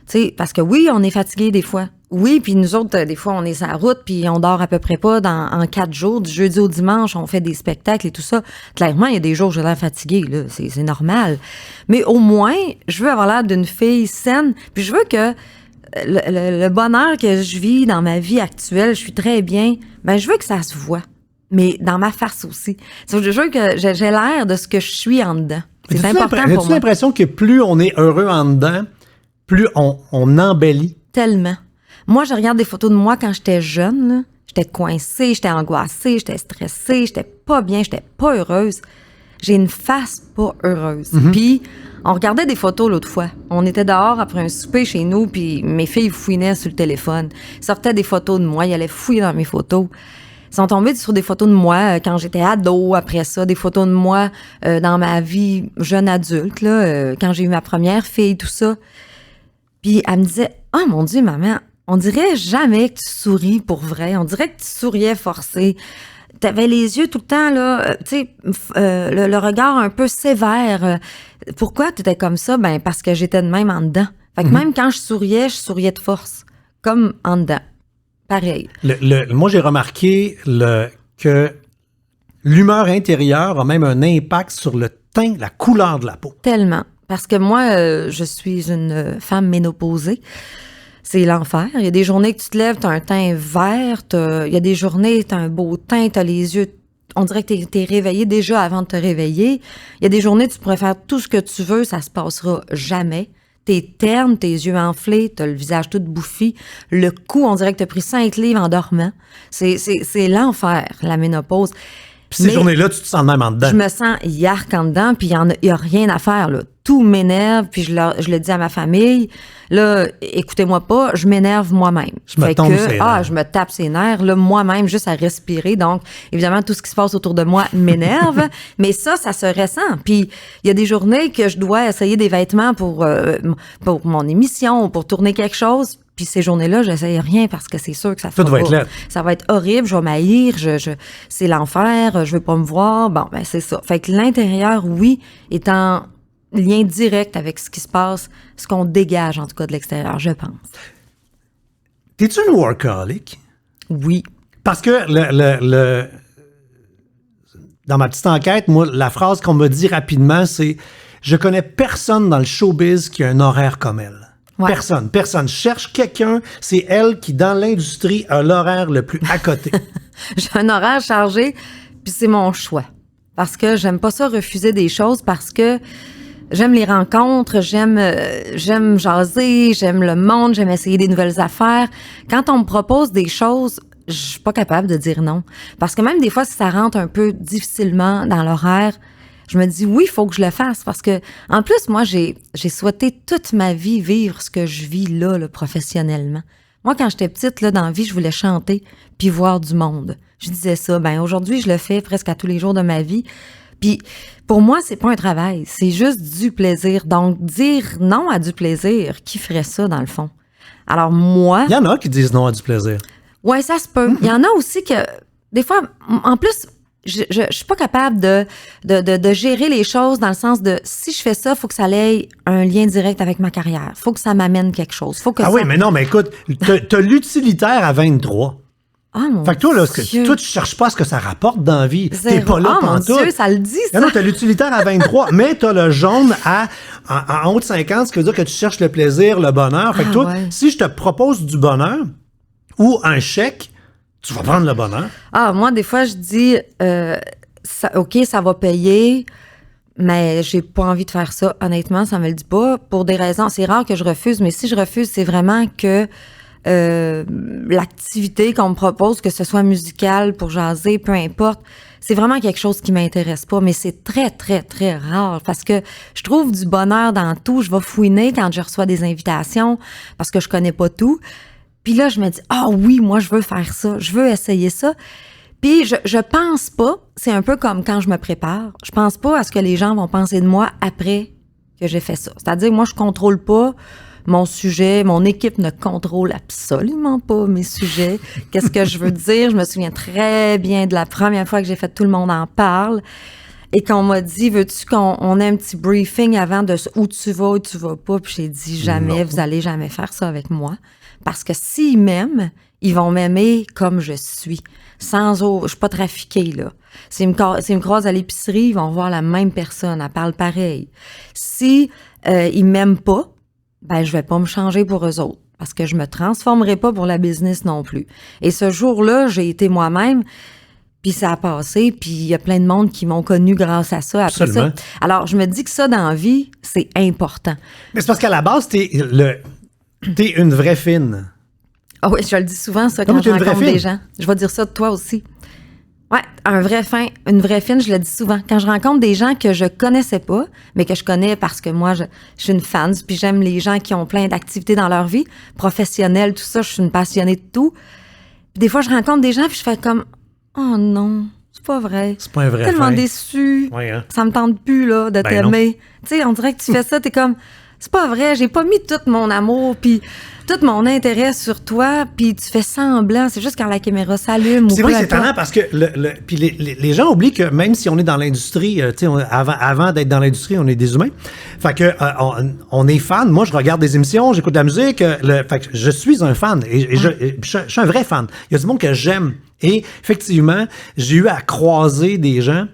sais, parce que oui, on est fatigué des fois. Oui, puis nous autres, des fois, on est sur la route, puis on dort à peu près pas en 4 jours. Du jeudi au dimanche, on fait des spectacles et tout ça. Clairement, il y a des jours où j'ai l'air fatiguée, là. C'est normal. Mais au moins, je veux avoir l'air d'une fille saine, puis je veux que le bonheur que je vis dans ma vie actuelle, je suis très bien, ben je veux que ça se voit. Mais dans ma face aussi. Je veux que j'ai l'air de ce que je suis en dedans. C'est important pour moi. As-tu l'impression que plus on est heureux en dedans, plus on embellit? Tellement. Moi, je regarde des photos de moi quand j'étais jeune, là. J'étais coincée, j'étais angoissée, j'étais stressée, j'étais pas bien, j'étais pas heureuse. J'ai une face pas heureuse. Mm-hmm. Puis, on regardait des photos l'autre fois. On était dehors après un souper chez nous, puis mes filles fouinaient sur le téléphone. Ils sortaient des photos de moi, ils allaient fouiller dans mes photos. Ils sont tombés sur des photos de moi quand j'étais ado, après ça, des photos de moi dans ma vie jeune adulte, là, quand j'ai eu ma première fille, tout ça. Puis elle me disait, « Oh mon Dieu, maman, on dirait jamais que tu souris pour vrai. On dirait que tu souriais forcé. T'avais les yeux tout le temps, là, tu sais, le regard un peu sévère. Pourquoi t'étais comme ça? Ben, parce que j'étais de même en dedans. Fait que même quand je souriais de force, comme en dedans. Pareil. Moi, j'ai remarqué que l'humeur intérieure a même un impact sur le teint, la couleur de la peau. Tellement. Parce que moi, je suis une femme ménopausée. C'est l'enfer. Il y a des journées que tu te lèves, t'as un teint vert. Il y a des journées, t'as un beau teint, t'as les yeux... On dirait que t'es réveillé déjà avant de te réveiller. Il y a des journées, tu pourrais faire tout ce que tu veux, ça se passera jamais. T'es terne, tes yeux enflés, t'as le visage tout bouffi. Le cou, on dirait que t'as pris 5 livres en dormant. C'est l'enfer, la ménopause. Puis ces journées-là, tu te sens même en dedans. Je me sens yark en dedans, puis il y a rien à faire, là. Tout m'énerve, puis je le dis à ma famille. Là, écoutez-moi pas, je m'énerve moi-même. Je me tape ses nerfs, là, moi-même, juste à respirer. Donc, évidemment, tout ce qui se passe autour de moi m'énerve. Mais ça se ressent. Puis, il y a des journées que je dois essayer des vêtements pour mon émission, pour tourner quelque chose. Puis ces journées-là, j'essaye rien parce que c'est sûr que ça Tout va être là. Ça va être horrible, je vais m'haïr, c'est l'enfer, je veux pas me voir. Bon, ben c'est ça. Fait que l'intérieur, oui, est en lien direct avec ce qui se passe, ce qu'on dégage en tout cas de l'extérieur, je pense. T'es-tu une workaholic? Oui. Parce que dans ma petite enquête, moi, la phrase qu'on m'a dit rapidement, c'est « Je connais personne dans le showbiz qui a un horaire comme elle. » Ouais. Personne. Je cherche quelqu'un, c'est elle qui, dans l'industrie, a l'horaire le plus à côté. J'ai un horaire chargé, puis c'est mon choix. Parce que j'aime pas ça refuser des choses, parce que j'aime les rencontres, j'aime jaser, j'aime le monde, j'aime essayer des nouvelles affaires. Quand on me propose des choses, je suis pas capable de dire non. Parce que même des fois, si ça rentre un peu difficilement dans l'horaire, je me dis oui, il faut que je le fasse parce que en plus moi j'ai souhaité toute ma vie vivre ce que je vis là professionnellement. Moi quand j'étais petite là dans la vie, je voulais chanter puis voir du monde. Je disais ça, ben aujourd'hui je le fais presque à tous les jours de ma vie Puis pour moi, c'est pas un travail, c'est juste du plaisir. Donc, dire non à du plaisir, qui ferait ça dans le fond? Alors moi... Il y en a qui disent non à du plaisir. Ouais, ça se peut. Il y en a aussi que, des fois, en plus, je suis pas capable de gérer les choses dans le sens de, si je fais ça, faut que ça ait un lien direct avec ma carrière. Faut que ça m'amène quelque chose. Faut que Oui, mais non, mais écoute, t'as l'utilitaire à 23. Ah, mon Fait que toi, là, Dieu. toi, tu cherches pas à ce que ça rapporte dans la vie. T'es Zéro. pas là Ah, mon pantoute. Dieu, ça le dit, ça. Non, t'as l'utilitaire à 23, mais t'as le jaune en haut de 50, ce qui veut dire que tu cherches le plaisir, le bonheur. Fait que toi, ouais. si je te propose du bonheur ou un chèque, tu vas prendre le bonheur. Ah, moi, des fois, je dis, OK, ça va payer, mais j'ai pas envie de faire ça. Honnêtement, ça me le dit pas. Pour des raisons, c'est rare que je refuse, mais si je refuse, c'est vraiment que l'activité qu'on me propose, que ce soit musicale, pour jaser, peu importe, c'est vraiment quelque chose qui m'intéresse pas, mais c'est très, très, très rare parce que je trouve du bonheur dans tout. Je vais fouiner quand je reçois des invitations parce que je connais pas tout. Puis là, je me dis, ah oui, moi, je veux faire ça, je veux essayer ça. Puis je pense pas, c'est un peu comme quand je me prépare, je pense pas à ce que les gens vont penser de moi après que j'ai fait ça. C'est-à-dire, moi, je contrôle pas mon sujet, mon équipe ne contrôle absolument pas mes sujets. Qu'est-ce que je veux dire? Je me souviens très bien de la première fois que j'ai fait Tout le monde en parle et qu'on m'a dit, veux-tu qu'on ait un petit briefing avant de où tu vas pas? Puis j'ai dit, jamais, vous allez jamais faire ça avec moi. Parce que s'ils m'aiment, ils vont m'aimer comme je suis. Je suis pas trafiquée, là. S'ils me croisent à l'épicerie, ils vont voir la même personne, elle parle pareil. Si ils m'aiment pas, ben je vais pas me changer pour eux autres. Parce que je me transformerai pas pour la business non plus. Et ce jour-là, j'ai été moi-même, puis ça a passé, puis il y a plein de monde qui m'ont connue grâce à ça, après Absolument. ça. Alors, je me dis que ça, dans la vie, c'est important. Mais c'est parce qu'à la base, t'es une vraie fine. Ah oui, je le dis souvent, ça, Non, quand mais t'es je une vraie rencontre des fine. gens. Je vais dire ça de toi aussi. Ouais, une vraie fine, je le dis souvent. Quand je rencontre des gens que je connaissais pas, mais que je connais parce que moi, je suis une fan, puis j'aime les gens qui ont plein d'activités dans leur vie, professionnelles, tout ça, je suis une passionnée de tout. Puis des fois, je rencontre des gens, puis je fais comme, oh non, c'est pas vrai. C'est pas un vrai Tellement fin. déçu. Ouais, hein? Ça me tente plus, là, de Ben t'aimer. Tu sais, on dirait que tu fais ça, t'es comme, c'est pas vrai, j'ai pas mis tout mon amour, puis tout mon intérêt sur toi, puis tu fais semblant. C'est juste quand la caméra s'allume. C'est ou vrai peu que c'est importe. étonnant parce que puis les gens oublient que même si on est dans l'industrie, tu sais, avant d'être dans l'industrie, on est des humains. Fait que on est fan. Moi, je regarde des émissions, j'écoute de la musique. Fait que je suis un fan et je suis un vrai fan. Il y a du monde que j'aime. Et effectivement, j'ai eu à croiser des gens.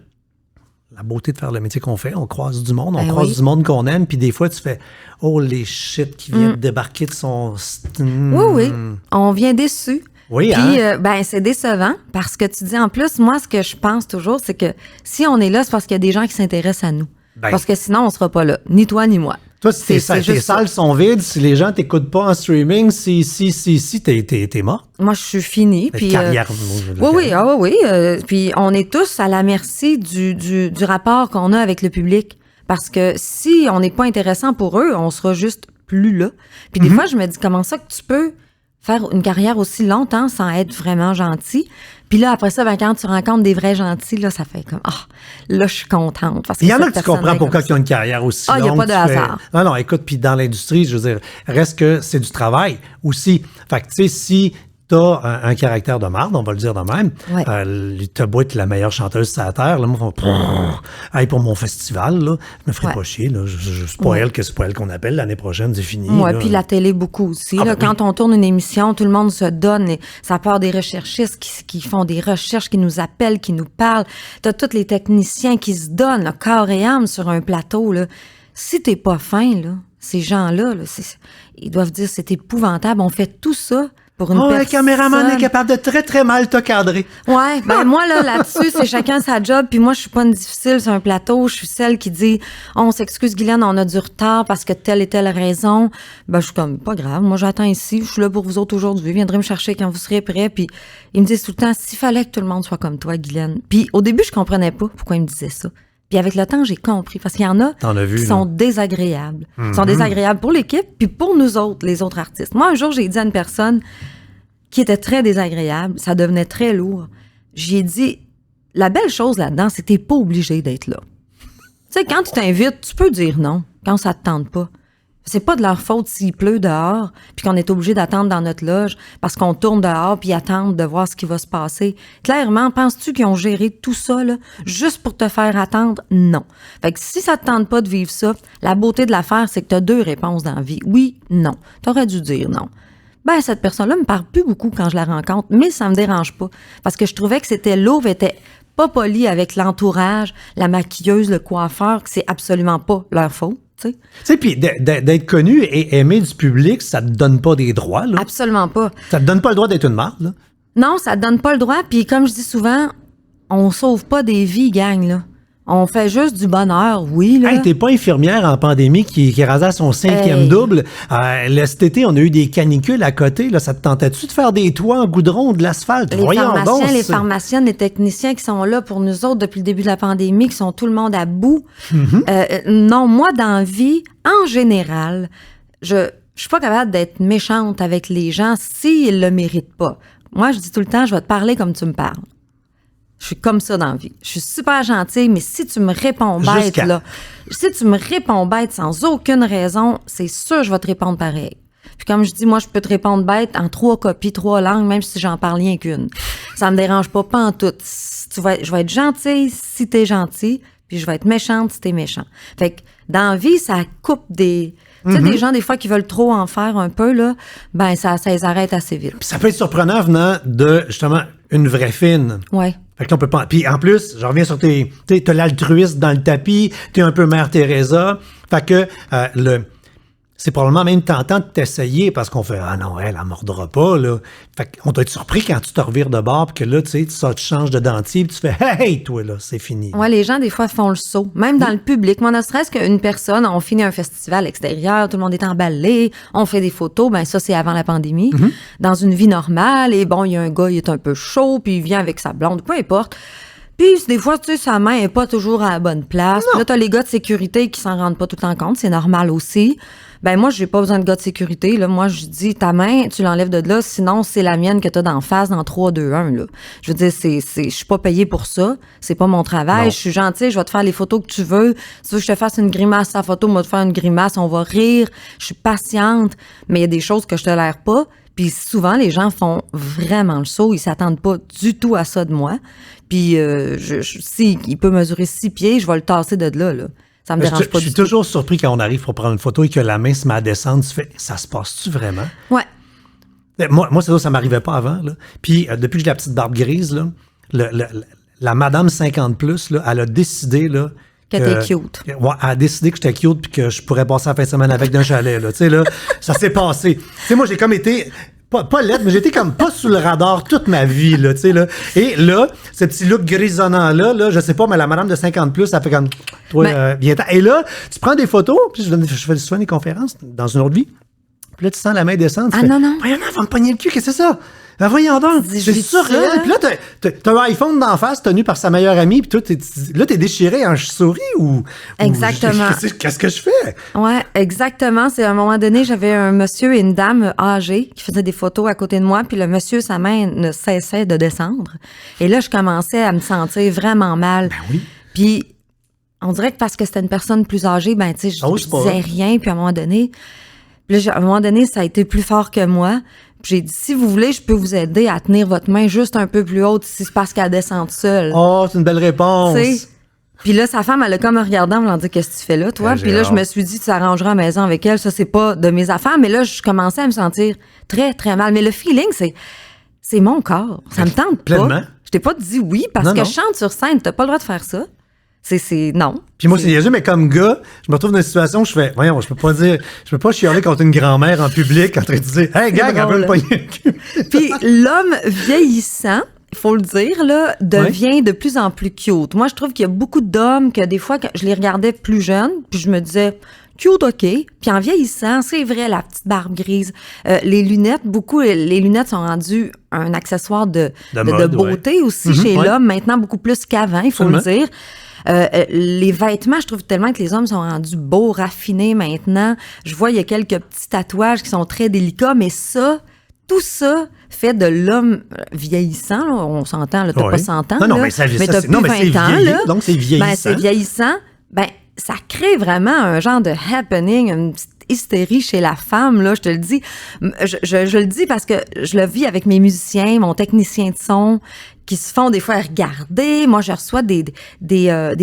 La beauté de faire le métier qu'on fait, on croise du monde, on Ben croise oui. du monde qu'on aime, puis des fois tu fais oh les shit qui vient de débarquer de son. Oui. On vient déçu. Oui, Puis, hein? ben, c'est décevant parce que tu dis, en plus, moi, ce que je pense toujours, c'est que si on est là, c'est parce qu'il y a des gens qui s'intéressent à nous. Ben. Parce que sinon, on sera pas là. Ni toi, ni moi. Toi, si tes c'est juste salles sont vides, si les gens t'écoutent pas en streaming, si, t'es mort. Moi, je suis finie. Mais Puis, carrière. oui. Puis on est tous à la merci du rapport qu'on a avec le public. Parce que si on n'est pas intéressant pour eux, on sera juste plus là. Puis des fois, je me dis, comment ça que tu peux faire une carrière aussi longtemps sans être vraiment gentil? Puis là, après ça, ben, quand tu rencontres des vrais gentils, là, ça fait comme, là, je suis contente. Parce Il y en a cette que tu comprends personne-là est pourquoi comme ils ont une carrière aussi Ah, il y a longue. pas de Tu fais- hasard. Non, écoute, puis dans l'industrie, je veux dire, reste que c'est du travail aussi. Fait que, tu sais, si t'as un caractère de marde, on va le dire de même, Ouais. t'as beau être la meilleure chanteuse sur la terre, là, moi, hey, pour mon festival, là, je me ferais Ouais. pas chier, là. C'est pas elle qu'on appelle l'année prochaine, c'est fini. Ouais, là. puis la télé beaucoup aussi. Ah, Là, ben oui. quand on tourne une émission, tout le monde se donne. Et ça part des recherchistes qui font des recherches, qui nous appellent, qui nous parlent. T'as tous les techniciens qui se donnent là, corps et âme sur un plateau. Là. Si t'es pas fin, là, ces gens-là, là, ils doivent dire c'est épouvantable. On fait tout ça pour une personne. Le caméraman est capable de très, très mal te cadrer. Ouais, ben moi là-dessus, c'est chacun sa job, puis moi je suis pas une difficile sur un plateau, je suis celle qui dit on s'excuse Guylaine, on a du retard parce que telle et telle raison. Ben je suis comme pas grave, moi j'attends ici, je suis là pour vous autres aujourd'hui, viendrez me chercher quand vous serez prêts, puis ils me disent tout le temps s'il fallait que tout le monde soit comme toi Guylaine. Puis au début je comprenais pas pourquoi ils me disaient ça. Puis avec le temps, j'ai compris parce qu'il y en a T'en as vu, qui là. sont désagréables. Ils sont désagréables pour l'équipe puis pour nous autres, les autres artistes. Moi un jour, j'ai dit à une personne qui était très désagréable, ça devenait très lourd. J'ai dit, la belle chose là-dedans, c'est que t'es pas obligé d'être là. Tu sais, quand tu t'invites, tu peux dire non, quand ça te tente pas. C'est pas de leur faute s'il pleut dehors, puis qu'on est obligé d'attendre dans notre loge parce qu'on tourne dehors puis attendre de voir ce qui va se passer. Clairement, penses-tu qu'ils ont géré tout ça, là, juste pour te faire attendre? Non. Fait que si ça te tente pas de vivre ça, la beauté de l'affaire, c'est que t'as 2 réponses dans la vie. Oui, non. T'aurais dû dire non. Ben, cette personne-là me parle plus beaucoup quand je la rencontre, mais ça me dérange pas. Parce que je trouvais que c'était lourd, était pas poli avec l'entourage, la maquilleuse, le coiffeur, que c'est absolument pas leur faute. Tu sais, puis d'être connu et aimé du public, ça te donne pas des droits, là. Absolument pas. Ça te donne pas le droit d'être une marde, là. Non, ça te donne pas le droit. Puis comme je dis souvent, on sauve pas des vies, gang, là. On fait juste du bonheur, oui, là. Hey, t'es pas infirmière en pandémie qui rasait à son 5e double. Cet été, on a eu des canicules à côté, là. Ça te tentait-tu de faire des toits en goudron, de l'asphalte? Les pharmaciennes, les techniciens qui sont là pour nous autres depuis le début de la pandémie, qui sont tout le monde à bout. Non, moi, dans la vie, en général, je suis pas capable d'être méchante avec les gens s'ils le méritent pas. Moi, je dis tout le temps, je vais te parler comme tu me parles. Je suis comme ça dans la vie. Je suis super gentille, mais si tu me réponds bête, là, si tu me réponds bête sans aucune raison, c'est sûr que je vais te répondre pareil. Puis comme je dis, moi, je peux te répondre bête en 3 copies, 3 langues, même si j'en parle rien qu'une. Ça me dérange pas en tout. Je vais être gentille si t'es gentil, puis je vais être méchante si t'es méchant. Fait que dans la vie, ça coupe des... Tu sais, des gens, des fois, qui veulent trop en faire un peu, là, ben ça les arrête assez vite. Puis ça peut être surprenant venant de, justement, une vraie fine. Ouais. Fait que là, on peut pas... Puis en plus, je reviens sur t'as l'altruisme dans le tapis, t'es un peu Mère Teresa. Fait que c'est probablement même tentant de t'essayer parce qu'on fait « Ah non, elle mordra pas, là. » Fait qu'on doit être surpris quand tu te revires de bord puis que là, tu sais, tu changes de dentier puis tu fais « Hey, toi, là, c'est fini. » Ouais, les gens, des fois, font le saut. Même dans le public. Moi, ne serait-ce qu'une personne, on finit un festival extérieur, tout le monde est emballé, on fait des photos, ben ça, c'est avant la pandémie. Dans une vie normale, et bon, il y a un gars, il est un peu chaud, puis il vient avec sa blonde, peu importe. Puis, des fois, tu sais, sa main est pas toujours à la bonne place. Puis là, t'as les gars de sécurité qui s'en rendent pas tout le temps compte. C'est normal aussi. Ben, moi, j'ai pas besoin de gars de sécurité, là. Moi, je dis, ta main, tu l'enlèves de là. Sinon, c'est la mienne que t'as d'en face dans 3, 2, 1, là. Je veux dire, je suis pas payée pour ça. C'est pas mon travail. Non. Je suis gentille. Je vais te faire les photos que tu veux. Si tu veux que je te fasse une grimace à photo, moi, te faire une grimace. On va rire. Je suis patiente. Mais il y a des choses que je tolère pas. Puis souvent, les gens font vraiment le saut. Ils s'attendent pas du tout à ça de moi. Puis si il peut mesurer 6 pieds, je vais le tasser de là, là. Ça me dérange pas du tout. Je suis toujours surpris quand on arrive pour prendre une photo et que la main se met à descendre. Tu fais, ça se passe-tu vraiment? Ouais. Moi ça m'arrivait pas avant, là. Puis depuis que j'ai la petite barbe grise, là, la madame 50+, là, elle a décidé, là, que t'es cute. Ouais, elle a décidé que j'étais cute puis que je pourrais passer la fin de semaine avec d'un chalet, là. Tu sais, là, ça s'est passé. Tu sais, moi, j'ai comme été... Pas laide, mais j'étais comme pas sous le radar toute ma vie, là, tu sais, là. Et là, ce petit look grisonnant-là, je sais pas, mais la madame de 50+, elle fait comme, toi, viens-t'en. Et là, tu prends des photos, puis je fais souvent des conférences dans une autre vie, puis là, tu sens la main descendre. Tu fais, non. Voyons, elle va me pogner le cul, qu'est-ce que c'est ça? Ben voyons donc, c'est surréel. Puis là, t'as un iPhone d'en face tenu par sa meilleure amie, puis toi, t'es déchiré en souris ou... Exactement. Qu'est-ce que je fais? Ouais, exactement. C'est à un moment donné, j'avais un monsieur et une dame âgés qui faisaient des photos à côté de moi, puis le monsieur, sa main ne cessait de descendre. Et là, je commençais à me sentir vraiment mal. Ben oui. Puis, on dirait que parce que c'était une personne plus âgée, ben tu sais, je disais rien, puis à un moment donné, ça a été plus fort que moi. Puis j'ai dit, si vous voulez, je peux vous aider à tenir votre main juste un peu plus haute si c'est parce qu'elle descend seule. Oh, c'est une belle réponse. T'sais? Puis là, sa femme, elle a comme me regardé en me disant, qu'est-ce que tu fais là, toi? Puis là, je me suis dit, tu t'arrangeras à la maison avec elle. Ça, c'est pas de mes affaires. Mais là, je commençais à me sentir très, très mal. Mais le feeling, c'est mon corps. Ça me tente Pleinement. pas. Je t'ai pas dit oui parce que je chante sur scène. T'as pas le droit de faire ça. C'est non. Puis moi, c'est niaiseux, mais comme gars, je me retrouve dans une situation où je fais, voyons, je peux pas chialer contre une grand-mère en public en train de dire, hey, gang, elle veut me pogner le cul. Puis l'homme vieillissant, il faut le dire, là, devient de plus en plus cute. Moi, je trouve qu'il y a beaucoup d'hommes que des fois, quand je les regardais plus jeunes, puis je me disais, cute, OK. Puis en vieillissant, c'est vrai, la petite barbe grise. Les lunettes, les lunettes sont rendues un accessoire de beauté aussi chez l'homme, maintenant beaucoup plus qu'avant, il faut le dire. Les vêtements, je trouve tellement que les hommes sont rendus beaux, raffinés maintenant. Je vois, il y a quelques petits tatouages qui sont très délicats, mais ça, tout ça fait de l'homme vieillissant, là, on s'entend, là, t'as pas 100 ans, non, là, mais ça, mais t'as plus non, mais 20 c'est ans, vieilli, là. donc c'est vieillissant. Ben, c'est vieillissant. Ben, ça crée vraiment un genre de happening, une petite hystérie chez la femme, là, je te le dis. Je le dis parce que je le vis avec mes musiciens, mon technicien de son, qui se font des fois regarder. Moi, je reçois des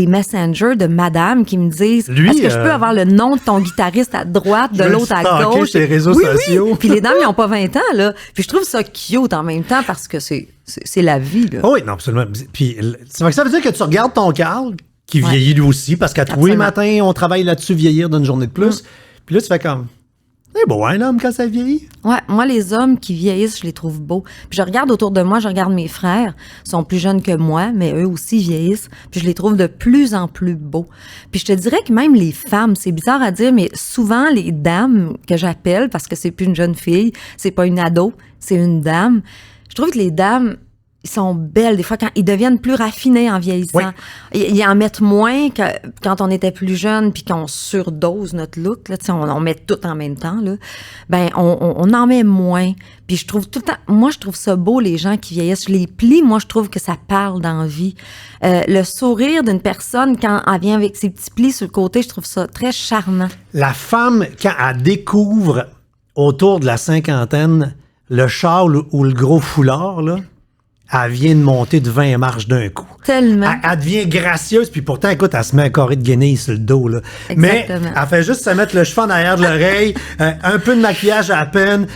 messengers de madame qui me disent, est-ce que je peux avoir le nom de ton guitariste à droite, de l'autre à gauche? Sur les réseaux sociaux. Oui. Puis les dames, ils n'ont pas 20 ans, là. Puis je trouve ça cute en même temps parce que c'est la vie, là. Oh oui, non, absolument. Puis ça veut dire que tu regardes ton Carl, qui vieillit lui aussi, parce qu'à tous les matins, on travaille là-dessus, vieillir d'une journée de plus. Puis là, tu fais comme... C'est beau, un homme, quand ça vieillit. Ouais, moi, les hommes qui vieillissent, je les trouve beaux. Puis je regarde autour de moi, je regarde mes frères, ils sont plus jeunes que moi, mais eux aussi vieillissent. Puis je les trouve de plus en plus beaux. Puis je te dirais que même les femmes, c'est bizarre à dire, mais souvent les dames que j'appelle, parce que c'est plus une jeune fille, c'est pas une ado, c'est une dame. Je trouve que les dames, ils sont belles. Des fois, quand ils deviennent plus raffinés en vieillissant, ils en mettent moins que quand on était plus jeune puis qu'on surdose notre look. Là, on met tout en même temps. Là, ben, on en met moins. Puis je trouve tout le temps... Moi, je trouve ça beau, les gens qui vieillissent. Je les plie. Moi, je trouve que ça parle d'envie. Le sourire d'une personne, quand elle vient avec ses petits plis sur le côté, je trouve ça très charmant. La femme, quand elle découvre autour de la cinquantaine le châle ou le gros foulard, là, elle vient de monter de 20 marches d'un coup. Tellement. Elle devient gracieuse, puis pourtant, écoute, elle se met un carré de guenilles sur le dos, là. Exactement. Mais elle fait juste se mettre le cheveu en arrière de l'oreille, un peu de maquillage à peine,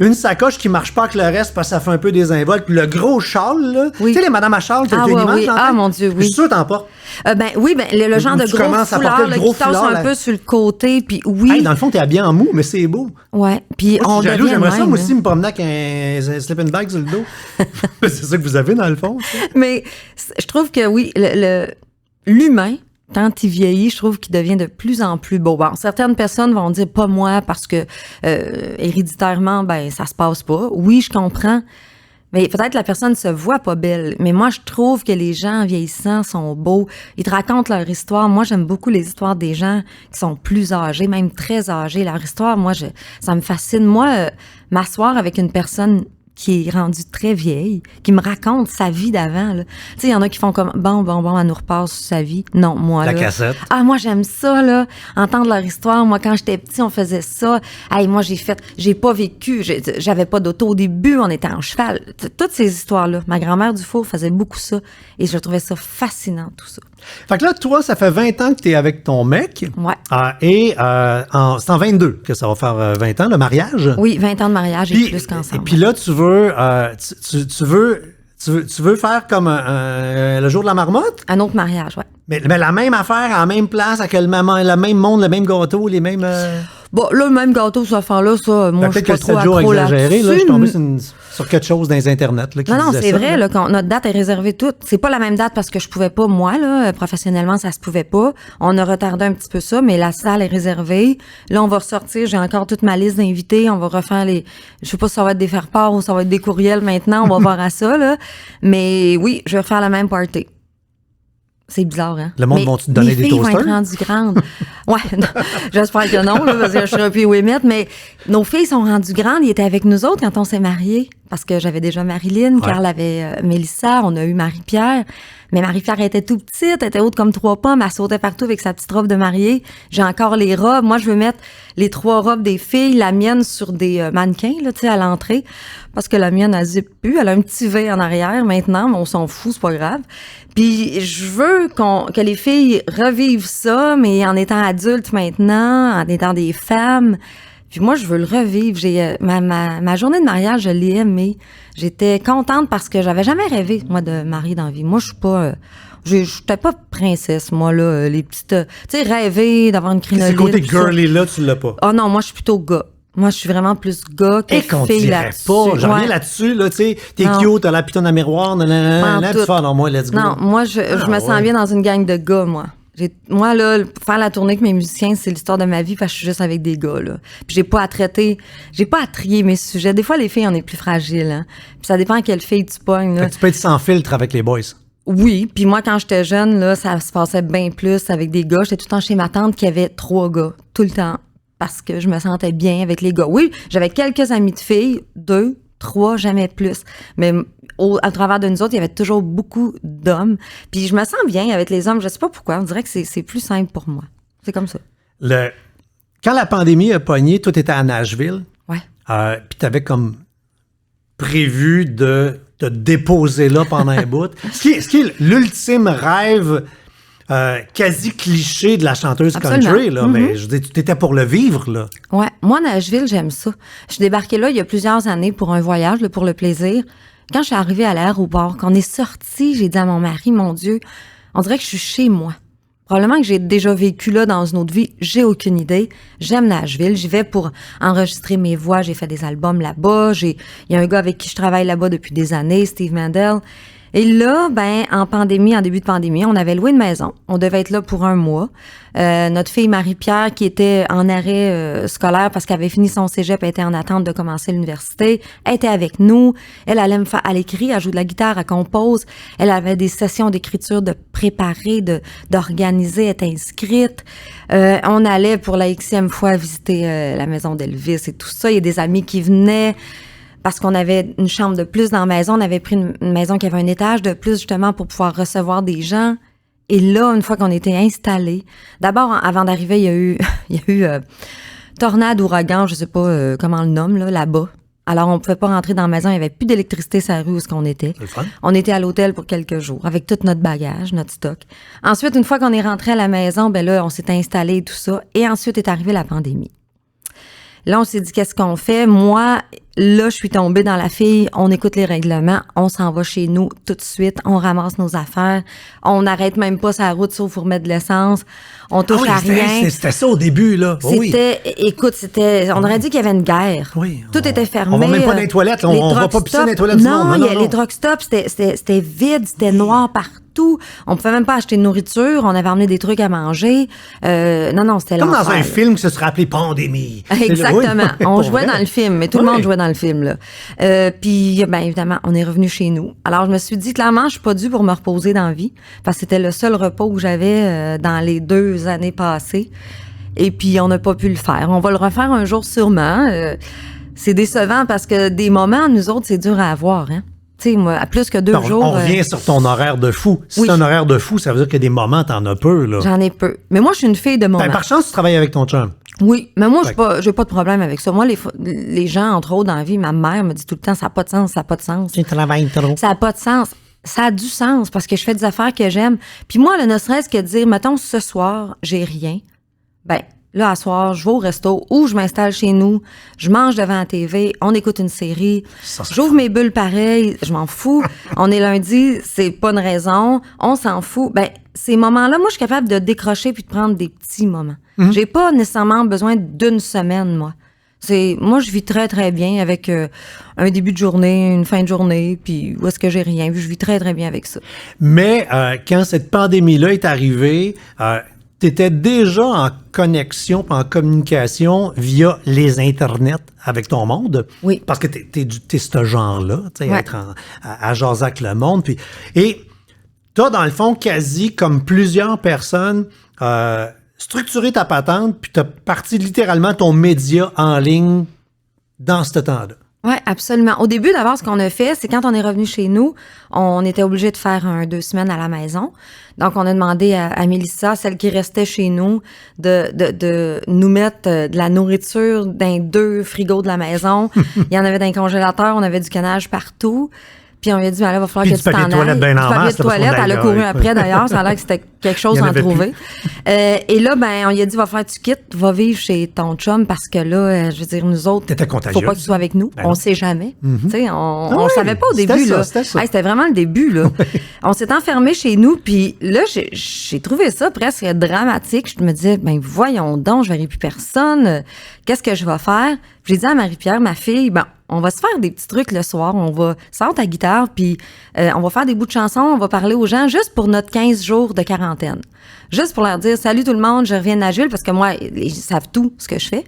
une sacoche qui marche pas que le reste parce que ça fait un peu désinvolte, puis le gros châle, là. Oui. Tu sais, les Madame à châle, t'as une image, oui. j'entends? Ah, mon Dieu, oui. Je suis sûr que t'en portes. Le genre de Tu gros commences à porter foulard le là, gros qui tasse foulard, un là. peu sur le côté, puis oui. Hey, dans le fond, t'es habillé en mou, mais c'est beau. Ouais, puis Moi, on je suis jaloux, devient j'aimerais ça, même, moi hein. aussi, me promener avec un sleeping bag sur le dos. C'est ça que vous avez, dans le fond. ça. Mais je trouve que oui, l'humain, quand il vieillit, je trouve qu'il devient de plus en plus beau. Bon, certaines personnes vont dire pas moi parce que héréditairement, ben ça se passe pas. Oui, je comprends. Mais peut-être la personne se voit pas belle. Mais moi, je trouve que les gens vieillissants sont beaux. Ils te racontent leur histoire. Moi, j'aime beaucoup les histoires des gens qui sont plus âgés, même très âgés. Leur histoire, moi, ça me fascine. Moi, m'asseoir avec une personne qui est rendue très vieille, qui me raconte sa vie d'avant. Tu sais, il y en a qui font comme, bon, elle nous repasse sur sa vie. Non, moi, La là. cassette. Ah, moi, j'aime ça, là. Entendre leur histoire. Moi, quand j'étais petit, on faisait ça. Hey, moi, j'ai pas vécu. J'avais pas d'auto au début. On était en cheval. Toutes ces histoires-là. Ma grand-mère Dufour faisait beaucoup ça. Et je trouvais ça fascinant, tout ça. Fait que là, toi, ça fait 20 ans que t'es avec ton mec. Ouais. C'est en 22 que ça va faire 20 ans, le mariage. Oui, 20 ans de mariage et Puis- plus qu'ensemble. Et puis là, tu veux faire comme le jour de la marmotte? Un autre mariage, ouais. Mais la même affaire, à la même place, avec le même monde, le même gâteau, les mêmes... Bon, là, le même gâteau, cette affaire-là, ça, moi, je suis peut-être que pas le trop 7 jours accro exagéré, là, je là-dessus. suis tombé sur quelque chose dans les internets. Là, qui Non, disait c'est ça, vrai, là. là, notre date est réservée toute. C'est pas la même date parce que je pouvais pas, moi, là, professionnellement, ça se pouvait pas. On a retardé un petit peu ça, mais la salle est réservée. Là, on va ressortir, j'ai encore toute ma liste d'invités, on va refaire je sais pas si ça va être des faire-part ou ça va être des courriels maintenant, on va voir à ça, là. Mais oui, je vais refaire la même party. C'est bizarre, hein? Le monde Mais vont-tu te donner des mes filles vont toasters? être rendues grandes. Ouais, non, j'espère que non, là, parce que je serais plus où les mettre, mais nos filles sont rendues grandes. Ils étaient avec nous autres quand on s'est mariés, parce que j'avais déjà Marilyn, Carl avait Mélissa, on a eu Marie-Pierre. Mais Marie-Pierre était tout petite, elle était haute comme 3 pommes, elle sautait partout avec sa petite robe de mariée. J'ai encore les robes. Moi, je veux mettre les 3 robes des filles, la mienne sur des mannequins, là, tu sais, à l'entrée. Parce que la mienne, elle zippe plus. Elle a un petit V en arrière maintenant, mais on s'en fout, c'est pas grave. Puis je veux que les filles revivent ça, mais en étant adultes maintenant, en étant des femmes. Puis moi, je veux le revivre. J'ai ma journée de mariage, je l'ai aimée. J'étais contente parce que j'avais jamais rêvé, moi, de marier dans la vie. Moi, je suis pas... j'étais pas princesse, moi, là. Les petites... tu sais, rêver d'avoir une crinoline. C'est le côté puis ça. girly-là, tu l'as pas. Oh non, moi, je suis plutôt gars. Moi, je suis vraiment plus gars que Et qu'on fille dirait là-dessus. pas. J'en reviens Ouais. là-dessus, là, tu sais, t'es Non. cute, t'as la pitonne à miroir, Pas en tu tout. fais, non, moi, let's go. Non, moi, je me sens ouais. bien dans une gang de gars, moi. Moi, là, faire la tournée avec mes musiciens, c'est l'histoire de ma vie parce que je suis juste avec des gars, là. Puis j'ai pas à trier mes sujets. Des fois, les filles, on est plus fragiles, hein. Puis ça dépend à quelle fille tu pognes, là. Fait que tu peux être sans filtre avec les boys. Oui, puis moi, quand j'étais jeune, là, ça se passait bien plus avec des gars. J'étais tout le temps chez ma tante qui avait 3 gars, tout le temps, parce que je me sentais bien avec les gars. Oui, j'avais quelques amis de filles, 2, 3, jamais plus. Mais à travers de nous autres, il y avait toujours beaucoup d'hommes. Puis je me sens bien avec les hommes. Je sais pas pourquoi. On dirait que c'est plus simple pour moi. C'est comme ça. Quand la pandémie a pogné, toi, t'étais à Nashville. Ouais. Puis t'avais comme prévu de te déposer là pendant un bout. Ce qui est l'ultime rêve quasi cliché de la chanteuse Absolument. country, là. Mais je veux dire, tu t'étais pour le vivre, là. Ouais. Moi, Nashville, j'aime ça. Je suis débarquée là il y a plusieurs années pour un voyage, là, pour le plaisir. Quand je suis arrivée à l'aéroport, qu'on est sorti, j'ai dit à mon mari, mon Dieu, on dirait que je suis chez moi. Probablement que j'ai déjà vécu là dans une autre vie, j'ai aucune idée. J'aime Nashville, j'y vais pour enregistrer mes voix, j'ai fait des albums là-bas, il y a un gars avec qui je travaille là-bas depuis des années, Steve Mandel. Et là, en début de pandémie, on avait loué une maison. On devait être là pour 1 mois. Notre fille Marie-Pierre, qui était en arrêt scolaire parce qu'elle avait fini son cégep, elle était en attente de commencer l'université, elle était avec nous. Elle allait elle écrit, elle joue de la guitare, elle compose. Elle avait des sessions d'écriture de préparer, d'organiser, elle était inscrite. On allait pour la Xème fois visiter la maison d'Elvis et tout ça. Il y a des amis qui venaient. Parce qu'on avait une chambre de plus dans la maison. On avait pris une maison qui avait un étage de plus, justement, pour pouvoir recevoir des gens. Et là, une fois qu'on était installés, d'abord, avant d'arriver, il y a eu tornade, ouragan, je sais pas comment on le nomme, là-bas. Alors, on pouvait pas rentrer dans la maison. Il y avait plus d'électricité sur la rue où on était. On était à l'hôtel pour quelques jours, avec tout notre bagage, notre stock. Ensuite, une fois qu'on est rentré à la maison, là, on s'est installé et tout ça. Et ensuite est arrivée la pandémie. Là, on s'est dit, qu'est-ce qu'on fait? Moi, là, je suis tombée dans la fille. On écoute les règlements. On s'en va chez nous tout de suite. On ramasse nos affaires. On n'arrête même pas sa route sauf pour mettre de l'essence. On touche à rien. C'était ça au début, là. Écoute, on aurait dit qu'il y avait une guerre. Oui. Tout était fermé. On va même pas dans les toilettes. On va pas pisser dans les toilettes du monde. Non, les truck stops, c'était vide. C'était noir partout. On pouvait même pas acheter de nourriture. On avait emmené des trucs à manger. Non, c'était comme l'enfer. dans un film qui se serait appelé Pandémie. Exactement. On jouait vrai. dans le film, mais tout le monde jouait dans le film, là. Puis, évidemment, on est revenu chez nous. Alors, je me suis dit, clairement, je suis pas due pour me reposer dans la vie, parce que c'était le seul repos que j'avais dans les 2 années passées. Et puis, on n'a pas pu le faire. On va le refaire un jour sûrement. C'est décevant parce que des moments, nous autres, c'est dur à avoir, hein. Tu sais, moi, à plus que 2 jours. On revient sur ton horaire de fou. Si c'est un horaire de fou, ça veut dire qu'il y a des moments, t'en as peu, là. J'en ai peu. Mais moi, je suis une fille de moments. Par chance, tu travailles avec ton chum. Oui, mais moi, j'ai pas de problème avec ça. Moi, les gens, entre autres, dans la vie, ma mère me dit tout le temps, ça n'a pas de sens, ça n'a pas de sens. Tu travailles trop. Ça n'a pas de sens. Ça a du sens parce que je fais des affaires que j'aime. Puis moi, ne serait-ce que de dire, mettons, ce soir, j'ai rien. Là, à soir, je vais au resto ou je m'installe chez nous, je mange devant la TV, on écoute une série, j'ouvre mes bulles pareil, je m'en fous. On est lundi, c'est pas une raison, on s'en fout. Ces moments-là, moi, je suis capable de décrocher puis de prendre des petits moments. J'ai pas nécessairement besoin d'1 semaine, moi. Moi, je vis très, très bien avec un début de journée, une fin de journée, puis où est-ce que j'ai rien vu. Je vis très, très bien avec ça. Mais quand cette pandémie-là est arrivée, tu étais déjà en connexion, en communication via les internets avec ton monde. Oui. Parce que t'es ce genre-là, tu sais, être à jaser avec le monde. Et t'as, dans le fond, quasi comme plusieurs personnes, structuré ta patente, puis t'as parti littéralement ton média en ligne dans ce temps-là. Oui, absolument. Au début, d'abord, ce qu'on a fait, c'est quand on est revenu chez nous, on était obligé de faire 2 semaines à la maison. Donc, on a demandé à Mélissa, celle qui restait chez nous, de nous mettre de la nourriture dans 2 frigos de la maison. Il y en avait dans les congélateurs, on avait du canage partout. Puis on lui a dit, là, il va falloir que tu t'en ailles. Du papier de toilette, elle a couru après d'ailleurs, ça a l'air que c'était quelque chose d'en trouver. Et là, on lui a dit, va falloir que tu quittes, va vivre chez ton chum parce que là, je veux dire, nous autres, faut pas que tu sois avec nous. On sait jamais. Tu sais, on savait pas au début, là. C'était vraiment le début, là. On s'est enfermés chez nous, puis là, j'ai trouvé ça presque dramatique. Je me disais, voyons donc, je verrai plus personne. Qu'est-ce que je vais faire? J'ai dit à Marie-Pierre, ma fille, on va se faire des petits trucs le soir. On va sortir ta guitare, puis on va faire des bouts de chansons, on va parler aux gens juste pour notre 15 jours de quarantaine. Juste pour leur dire, salut tout le monde, je reviens de Nashville, parce que moi, ils savent tout ce que je fais.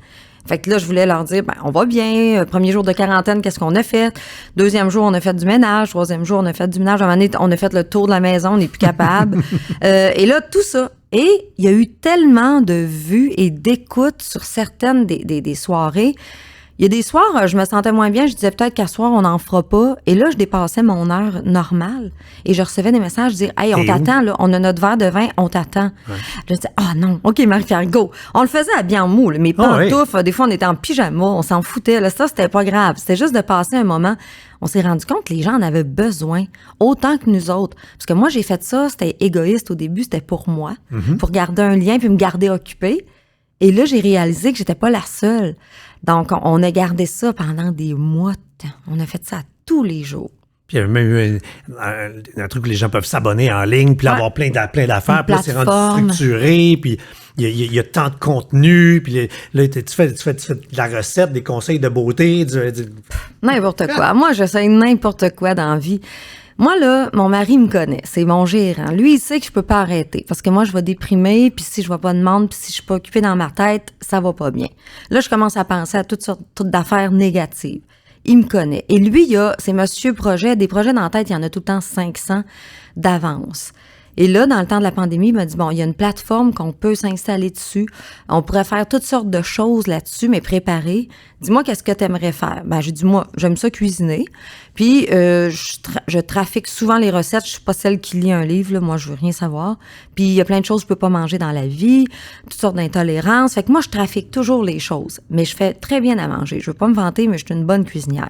Fait que là, je voulais leur dire, on va bien. Premier jour de quarantaine, qu'est-ce qu'on a fait? 2e jour, on a fait du ménage. 3e jour, on a fait du ménage. À un moment donné, on a fait le tour de la maison, on n'est plus capable. Et là, tout ça. Et il y a eu tellement de vues et d'écoutes sur certaines des soirées. Il y a des soirs, je me sentais moins bien, je disais peut-être qu'à soir, on n'en fera pas. Et là, je dépassais mon heure normale et je recevais des messages dire « Hey, on t'attend, là, on a notre verre de vin, on t'attend. Ouais. » Je disais « Ah non, OK, Marie-Pierre, go. » On le faisait à bien mou, là, mes pantoufles, des fois, on était en pyjama, on s'en foutait. Là, ça, c'était pas grave. C'était juste de passer un moment. On s'est rendu compte que les gens en avaient besoin, autant que nous autres. Parce que moi, j'ai fait ça, c'était égoïste au début, c'était pour moi, pour garder un lien puis me garder occupée. Et là, j'ai réalisé que j'étais pas la seule. Donc, on a gardé ça pendant des mois de temps. On a fait ça tous les jours. Puis il y a même eu un truc où les gens peuvent s'abonner en ligne, puis avoir plein d'affaires, puis là, c'est rendu structuré, puis il y a tant de contenu, puis là, tu fais de la recette, des conseils de beauté. N'importe quoi. Moi, j'essaie n'importe quoi dans la vie. Moi, là, mon mari me connaît. C'est mon gérant. Lui, il sait que je peux pas arrêter. Parce que moi, je vais déprimer, puis si je vois pas de monde, puis si je suis pas occupée dans ma tête, ça va pas bien. Là, je commence à penser à toutes sortes d'affaires négatives. Il me connaît. Et lui, c'est monsieur projet. Des projets dans la tête, il y en a tout le temps 500 d'avance. Et là, dans le temps de la pandémie, il m'a dit, bon, il y a une plateforme qu'on peut s'installer dessus. On pourrait faire toutes sortes de choses là-dessus, mais préparer. Dis-moi, qu'est-ce que tu aimerais faire? Ben, j'ai dit, moi, j'aime ça cuisiner. Puis, je trafique souvent les recettes. Je suis pas celle qui lit un livre, là. Moi, je veux rien savoir. Puis, il y a plein de choses que je peux pas manger dans la vie. Toutes sortes d'intolérances. Fait que moi, je trafique toujours les choses. Mais je fais très bien à manger. Je veux pas me vanter, mais je suis une bonne cuisinière.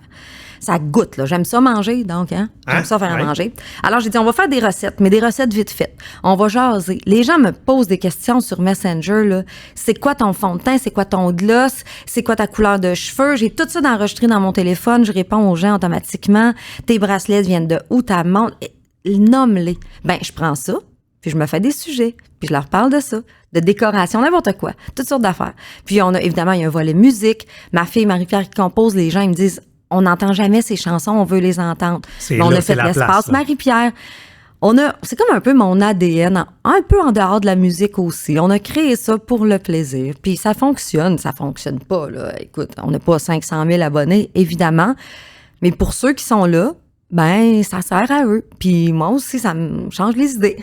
Ça goûte, là. J'aime ça manger, donc, hein. J'aime ça faire à manger. Alors, j'ai dit, on va faire des recettes, mais des recettes vite faites. On va jaser. Les gens me posent des questions sur Messenger, là. C'est quoi ton fond de teint? C'est quoi ton gloss? C'est quoi ta couleur de cheveux? J'ai tout ça enregistré dans mon téléphone. Je réponds aux gens automatiquement. Tes bracelets viennent de où? Ta montre? Nomme-les. Ben, je prends ça, puis je me fais des sujets, puis je leur parle de ça. De décoration, n'importe quoi. Toutes sortes d'affaires. Puis, évidemment, il y a un volet musique. Ma fille Marie-Pierre qui compose, les gens, ils me disent, on n'entend jamais ces chansons, on veut les entendre. On a fait l'espace Marie-Pierre. C'est comme un peu mon ADN, un peu en dehors de la musique aussi. On a créé ça pour le plaisir. Puis ça fonctionne pas, là. Écoute, on n'a pas 500 000 abonnés, évidemment. Mais pour ceux qui sont là, ben, ça sert à eux. Puis moi aussi, ça me change les idées.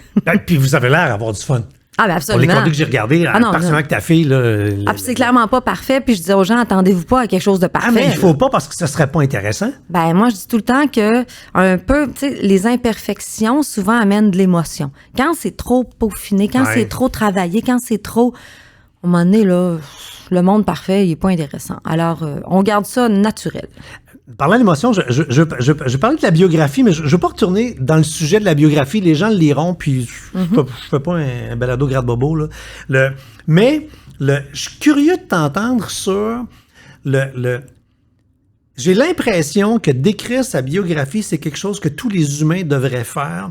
Puis vous avez l'air d'avoir du fun. Ah, ben absolument. Pour les contenus que j'ai regardés, particulièrement que ta fille, là. C'est clairement pas parfait. Puis je disais aux gens, attendez-vous pas à quelque chose de parfait. Ah, mais il faut pas parce que ce serait pas intéressant. Ben, moi, je dis tout le temps que, tu sais, les imperfections souvent amènent de l'émotion. Quand c'est trop peaufiné, quand c'est trop travaillé, quand c'est trop, à un moment donné, là, le monde parfait, il est pas intéressant. Alors, on garde ça naturel. Parlant d'émotion, je parlais de la biographie, mais je ne veux pas retourner dans le sujet de la biographie. Les gens le liront, puis je fais pas un balado gratte-bobo, là. Mais je suis curieux de t'entendre sur j'ai l'impression que d'écrire sa biographie, c'est quelque chose que tous les humains devraient faire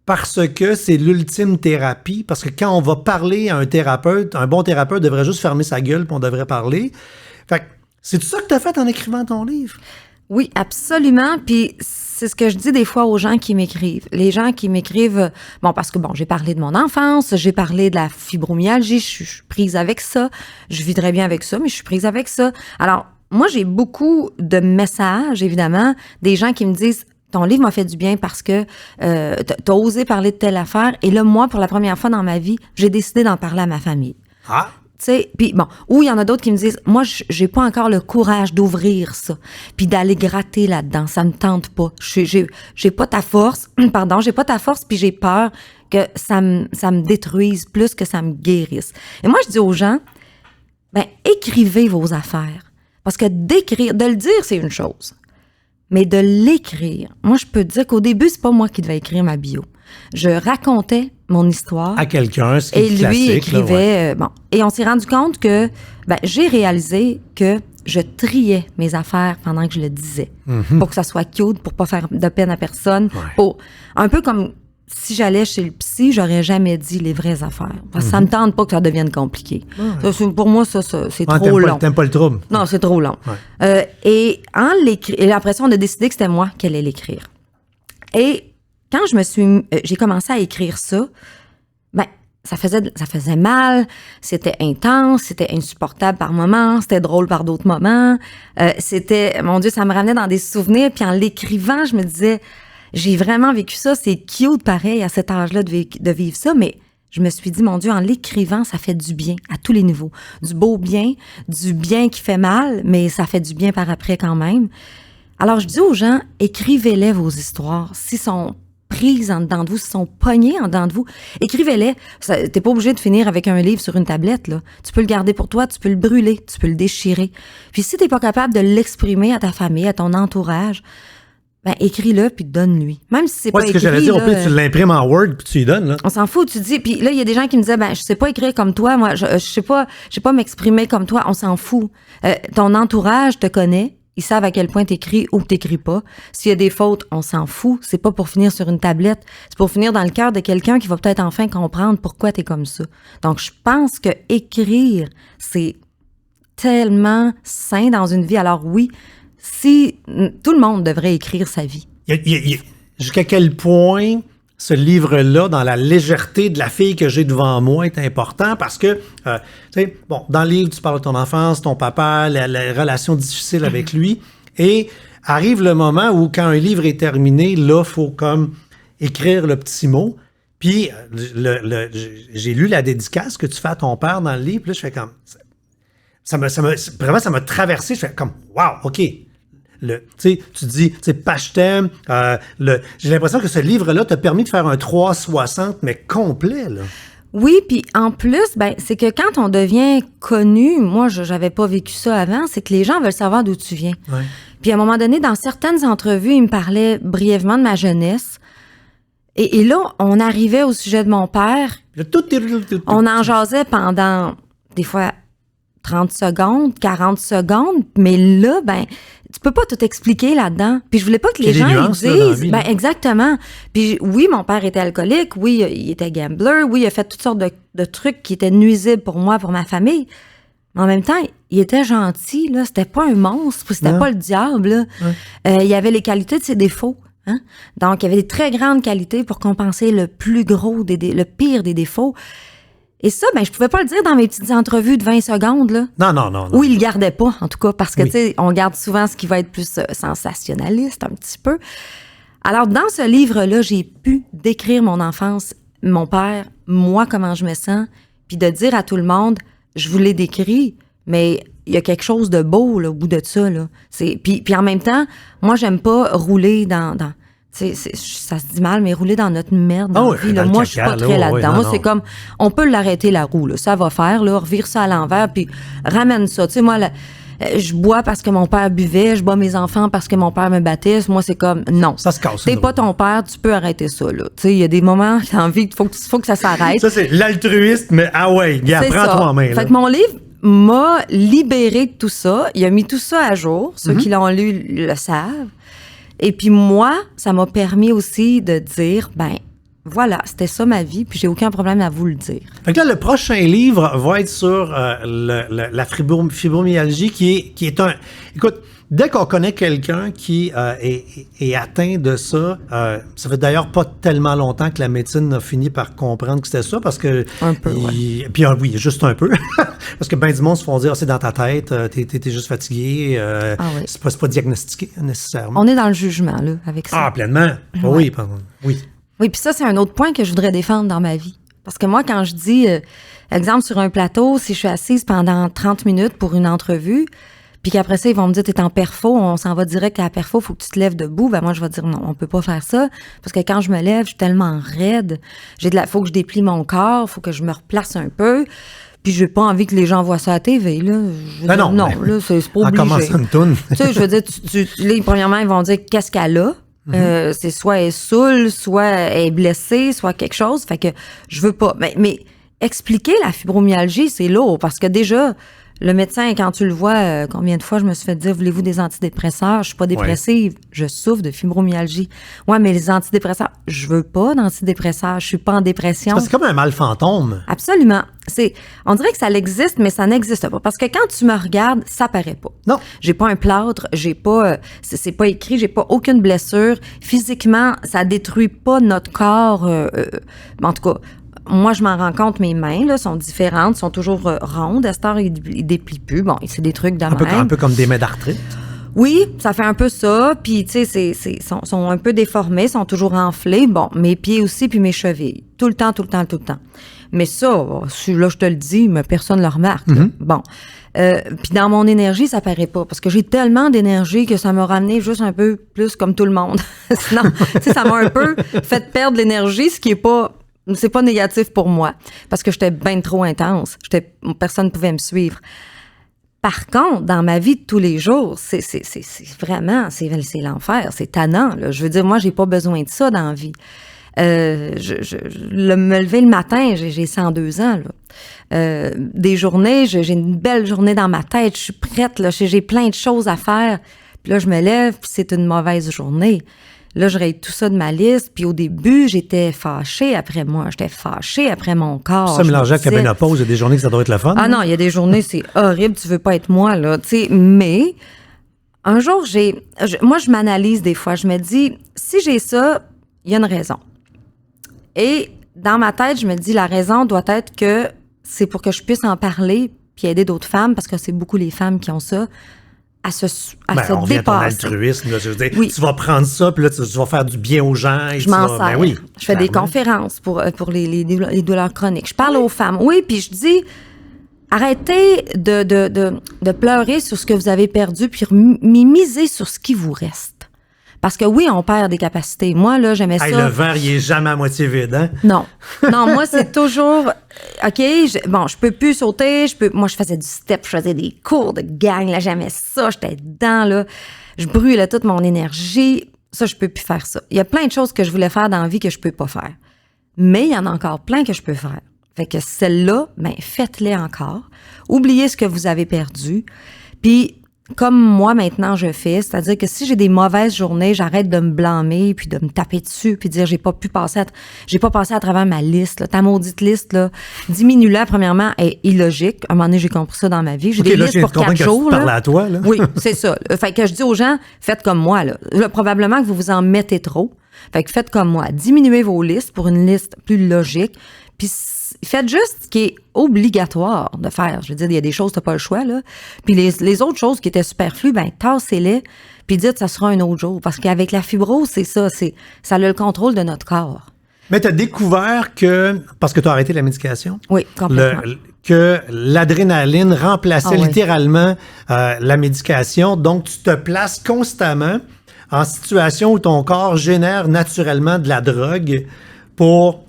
parce que c'est l'ultime thérapie. Parce que quand on va parler à un thérapeute, un bon thérapeute devrait juste fermer sa gueule puis on devrait parler. Fait que, c'est tout ça que tu as fait en écrivant ton livre? Oui, absolument. Puis c'est ce que je dis des fois aux gens qui m'écrivent. Les gens qui m'écrivent, parce que j'ai parlé de mon enfance, j'ai parlé de la fibromyalgie, je suis prise avec ça, je vis très bien avec ça, mais je suis prise avec ça. Alors, moi, j'ai beaucoup de messages, évidemment, des gens qui me disent, ton livre m'a fait du bien parce que t'as osé parler de telle affaire. Et là, moi, pour la première fois dans ma vie, j'ai décidé d'en parler à ma famille. Ah! Puis ou il y en a d'autres qui me disent, moi, j'ai pas encore le courage d'ouvrir ça, puis d'aller gratter là-dedans, ça me tente pas. J'ai pas ta force, puis j'ai peur que ça me détruise plus que ça me guérisse. Et moi, je dis aux gens, écrivez vos affaires. Parce que d'écrire, de le dire, c'est une chose. Mais de l'écrire, moi, je peux te dire qu'au début, c'est pas moi qui devais écrire ma bio. Je racontais mon histoire. À quelqu'un, ce qui est classique. Et lui écrivait... Et on s'est rendu compte que... j'ai réalisé que je triais mes affaires pendant que je le disais. Mm-hmm. Pour que ça soit cute, pour pas faire de peine à personne. Ouais. Un peu comme si j'allais chez le psy, j'aurais jamais dit les vraies affaires. Parce que ça me tente pas que ça devienne compliqué. Ouais. Pour moi, ça c'est trop long. T'aimes pas le trouble? Non, c'est trop long. Ouais. Et après ça, on a décidé que c'était moi qui allais l'écrire. Et... quand j'ai commencé à écrire ça, ça faisait mal, c'était intense, c'était insupportable par moments, c'était drôle par d'autres moments. Mon Dieu, ça me ramenait dans des souvenirs. Puis en l'écrivant, je me disais, j'ai vraiment vécu ça, c'est cute pareil à cet âge-là de vivre ça, mais je me suis dit, mon Dieu, en l'écrivant, ça fait du bien à tous les niveaux. Du beau bien, du bien qui fait mal, mais ça fait du bien par après quand même. Alors, je dis aux gens, écrivez-les vos histoires. S'ils sont prises en dedans de vous, s'ils sont pognés en dedans de vous, écrivez-les. T'es pas obligé de finir avec un livre sur une tablette, là. Tu peux le garder pour toi, tu peux le brûler, tu peux le déchirer. Puis si t'es pas capable de l'exprimer à ta famille, à ton entourage, ben, écris-le puis donne-lui. Même si c'est pas écrit. Ce que j'allais dire, là, au plus, tu l'imprimes en Word puis tu y donnes, là. On s'en fout, tu dis. Puis là, il y a des gens qui me disaient, ben, je sais pas écrire comme toi, moi, je sais pas m'exprimer comme toi. On s'en fout. Ton entourage te connaît. Ils savent à quel point t'écris ou t'écris pas. S'il y a des fautes, on s'en fout. C'est pas pour finir sur une tablette. C'est pour finir dans le cœur de quelqu'un qui va peut-être enfin comprendre pourquoi t'es comme ça. Donc, je pense que écrire, c'est tellement sain dans une vie. Alors oui, si tout le monde devrait écrire sa vie. Jusqu'à quel point ce livre-là, dans la légèreté de la fille que j'ai devant moi, est important parce que, tu sais, bon, dans le livre, tu parles de ton enfance, ton papa, la relation difficile avec lui, et arrive le moment où, quand un livre est terminé, là, il faut comme écrire le petit mot. Puis, j'ai lu la dédicace que tu fais à ton père dans le livre, puis là, je fais comme... Vraiment, ça m'a traversé, je fais comme, wow, OK. Tu dis, pas je t'aime. J'ai l'impression que ce livre-là t'a permis de faire un 360, mais complet, là. Oui, puis en plus, ben c'est que quand on devient connu, moi, j'avais pas vécu ça avant, c'est que les gens veulent savoir d'où tu viens. Ouais. Puis à un moment donné, dans certaines entrevues, ils me parlaient brièvement de ma jeunesse. Et là, on arrivait au sujet de mon père. On en jasait pendant, des fois, 30 secondes, 40 secondes, mais là, ben, tu peux pas tout expliquer là-dedans. Puis je voulais pas que les gens ils disent, ben exactement. Puis oui, mon père était alcoolique, oui, il était gambler, oui, il a fait toutes sortes de trucs qui étaient nuisibles pour moi, pour ma famille. Mais en même temps, il était gentil, là, c'était pas un monstre, c'était pas le diable, là. Il y avait les qualités de ses défauts. Hein? Donc, il y avait des très grandes qualités pour compenser le pire des défauts. Et ça, ben, je pouvais pas le dire dans mes petites entrevues de 20 secondes, là. Non. Ou il le gardait pas, en tout cas, parce que, tu sais, on garde souvent ce qui va être plus sensationnaliste, un petit peu. Alors, dans ce livre-là, j'ai pu décrire mon enfance, mon père, moi, comment je me sens, puis de dire à tout le monde, je vous l'ai décrit, mais il y a quelque chose de beau, là, au bout de ça, là. Puis en même temps, moi, j'aime pas rouler dans ça se dit mal, mais rouler dans notre merde dans la vie, là, moi, je suis pas très là-dedans. Moi, c'est comme, on peut l'arrêter la roue, là, ça va faire, là, revire ça à l'envers, puis ramène ça. Tu sais, moi, je bois parce que mon père buvait, je bois mes enfants parce que mon père me battait. Moi, c'est comme, non. Ça se casse. T'es pas ton père, tu peux arrêter ça, là. Tu sais, il y a des moments, t'as envie, faut que ça s'arrête. Ça, c'est l'altruiste, mais prends-toi en main, là. Fait que mon livre m'a libéré de tout ça. Il a mis tout ça à jour. Ceux qui l'ont lu le savent. Et puis moi, ça m'a permis aussi de dire, ben voilà, c'était ça ma vie, puis j'ai aucun problème à vous le dire. Fait que là, le prochain livre va être sur la fibromyalgie, qui est un... Écoute, dès qu'on connaît quelqu'un qui est atteint de ça, ça fait d'ailleurs pas tellement longtemps que la médecine a fini par comprendre que c'était ça, parce que... Un peu, Puis oui, juste un peu. Parce que ben du monde se font dire, c'est dans ta tête, t'es juste fatigué, c'est pas diagnostiqué nécessairement. On est dans le jugement, là, avec ça. Ah, pleinement. Ouais. Oui. Oui, puis ça, c'est un autre point que je voudrais défendre dans ma vie. Parce que moi, quand je dis, exemple, sur un plateau, si je suis assise pendant 30 minutes pour une entrevue, puis qu'après ça, ils vont me dire, t'es en perfo, on s'en va direct à la perfo, faut que tu te lèves debout. Ben moi, je vais dire, non, on peut pas faire ça. Parce que quand je me lève, je suis tellement raide. Faut que je déplie mon corps, faut que je me replace un peu. Puis j'ai pas envie que les gens voient ça à la TV, là. Là, c'est pas obligé. En commençant une toune. Tu sais, je veux dire, là, premièrement, ils vont dire, qu'est-ce qu'elle a? C'est soit elle est saoule, soit elle est blessée, soit quelque chose. Fait que je veux pas. Mais expliquer la fibromyalgie, c'est lourd parce que déjà, le médecin, quand tu le vois, combien de fois je me suis fait dire, voulez-vous des antidépresseurs? Je suis pas dépressive, je souffre de fibromyalgie. Ouais, mais les antidépresseurs, je veux pas d'antidépresseurs, je suis pas en dépression. C'est comme un mal fantôme. Absolument. On dirait que ça existe, mais ça n'existe pas. Parce que quand tu me regardes, ça paraît pas. Non. J'ai pas un plâtre, j'ai pas, c'est pas écrit, j'ai pas aucune blessure. Physiquement, ça détruit pas notre corps. En tout cas, moi, je m'en rends compte, mes mains, là, sont différentes, sont toujours rondes. À cette heure, ils déplient plus. Bon, c'est des trucs de même. Un peu comme des mains d'arthrite. Oui, ça fait un peu ça. Puis, tu sais, sont un peu déformés, sont toujours enflés. Bon, mes pieds aussi, puis mes chevilles. Tout le temps. Mais ça, là, je te le dis, mais personne ne le remarque. Là. Bon. Puis dans mon énergie, ça paraît pas. Parce que j'ai tellement d'énergie que ça m'a ramené juste un peu plus comme tout le monde. Sinon, tu sais, ça m'a un peu fait perdre l'énergie, ce qui est pas... C'est pas négatif pour moi. Parce que j'étais bien trop intense. Personne ne pouvait me suivre. Par contre, dans ma vie de tous les jours, c'est vraiment, c'est l'enfer, c'est tannant, là. Je veux dire, moi, j'ai pas besoin de ça dans la vie. Me lever le matin, j'ai 102 ans, là. Des journées, j'ai une belle journée dans ma tête, je suis prête, là, j'ai plein de choses à faire. Puis là, je me lève, puis c'est une mauvaise journée. Là, je raye tout ça de ma liste. Puis au début, j'étais fâchée après moi. J'étais fâchée après mon corps. Ça, mélanger avec la ménopause, il y a des journées que ça doit être le fun. Ah non, il y a des journées, c'est horrible, tu veux pas être moi, là. Tu sais, mais un jour, moi, je m'analyse des fois. Je me dis, si j'ai ça, il y a une raison. Et dans ma tête, je me dis, la raison doit être que c'est pour que je puisse en parler puis aider d'autres femmes, parce que c'est beaucoup les femmes qui ont ça. À se on vient à ton altruisme, là, je veux dire, tu vas prendre ça, puis là, tu vas faire du bien aux gens. Et je m'en sers. Ben oui, je fais des conférences pour les douleurs chroniques. Je parle aux femmes. Oui, puis je dis, arrêtez de pleurer sur ce que vous avez perdu, puis misez sur ce qui vous reste. Parce que oui, on perd des capacités. Moi, là, j'aimais ça. Le verre, il est jamais à moitié vide, hein? Non. Non, moi, c'est toujours... OK, je peux plus sauter. Moi, je faisais du step, je faisais des cours de gang, là, j'aimais ça. J'étais dedans, là. Je brûlais toute mon énergie. Ça, je peux plus faire ça. Il y a plein de choses que je voulais faire dans la vie que je peux pas faire. Mais il y en a encore plein que je peux faire. Fait que celles-là, faites-les encore. Oubliez ce que vous avez perdu. Puis... comme moi, maintenant, je fais, c'est-à-dire que si j'ai des mauvaises journées, j'arrête de me blâmer, puis de me taper dessus, puis de dire j'ai pas passé à travers ma liste, là. Ta maudite liste, là. Diminue-la, premièrement, est illogique. À un moment donné, j'ai compris ça dans ma vie. J'ai des listes pour 4 jours, là. Tu parles à toi, là. Oui, c'est ça. Fait que je dis aux gens, faites comme moi, là. Probablement que vous vous en mettez trop. Fait que faites comme moi. Diminuez vos listes pour une liste plus logique, puis faites juste ce qui est obligatoire de faire. Je veux dire, il y a des choses, t'as pas le choix, là. Puis les autres choses qui étaient superflues, tassez-les, puis dites, ça sera un autre jour. Parce qu'avec la fibrose, c'est ça, ça a le contrôle de notre corps. Mais t'as découvert que, parce que t'as arrêté la médication. Oui, complètement. Que l'adrénaline remplaçait littéralement la médication. Donc, tu te places constamment en situation où ton corps génère naturellement de la drogue pour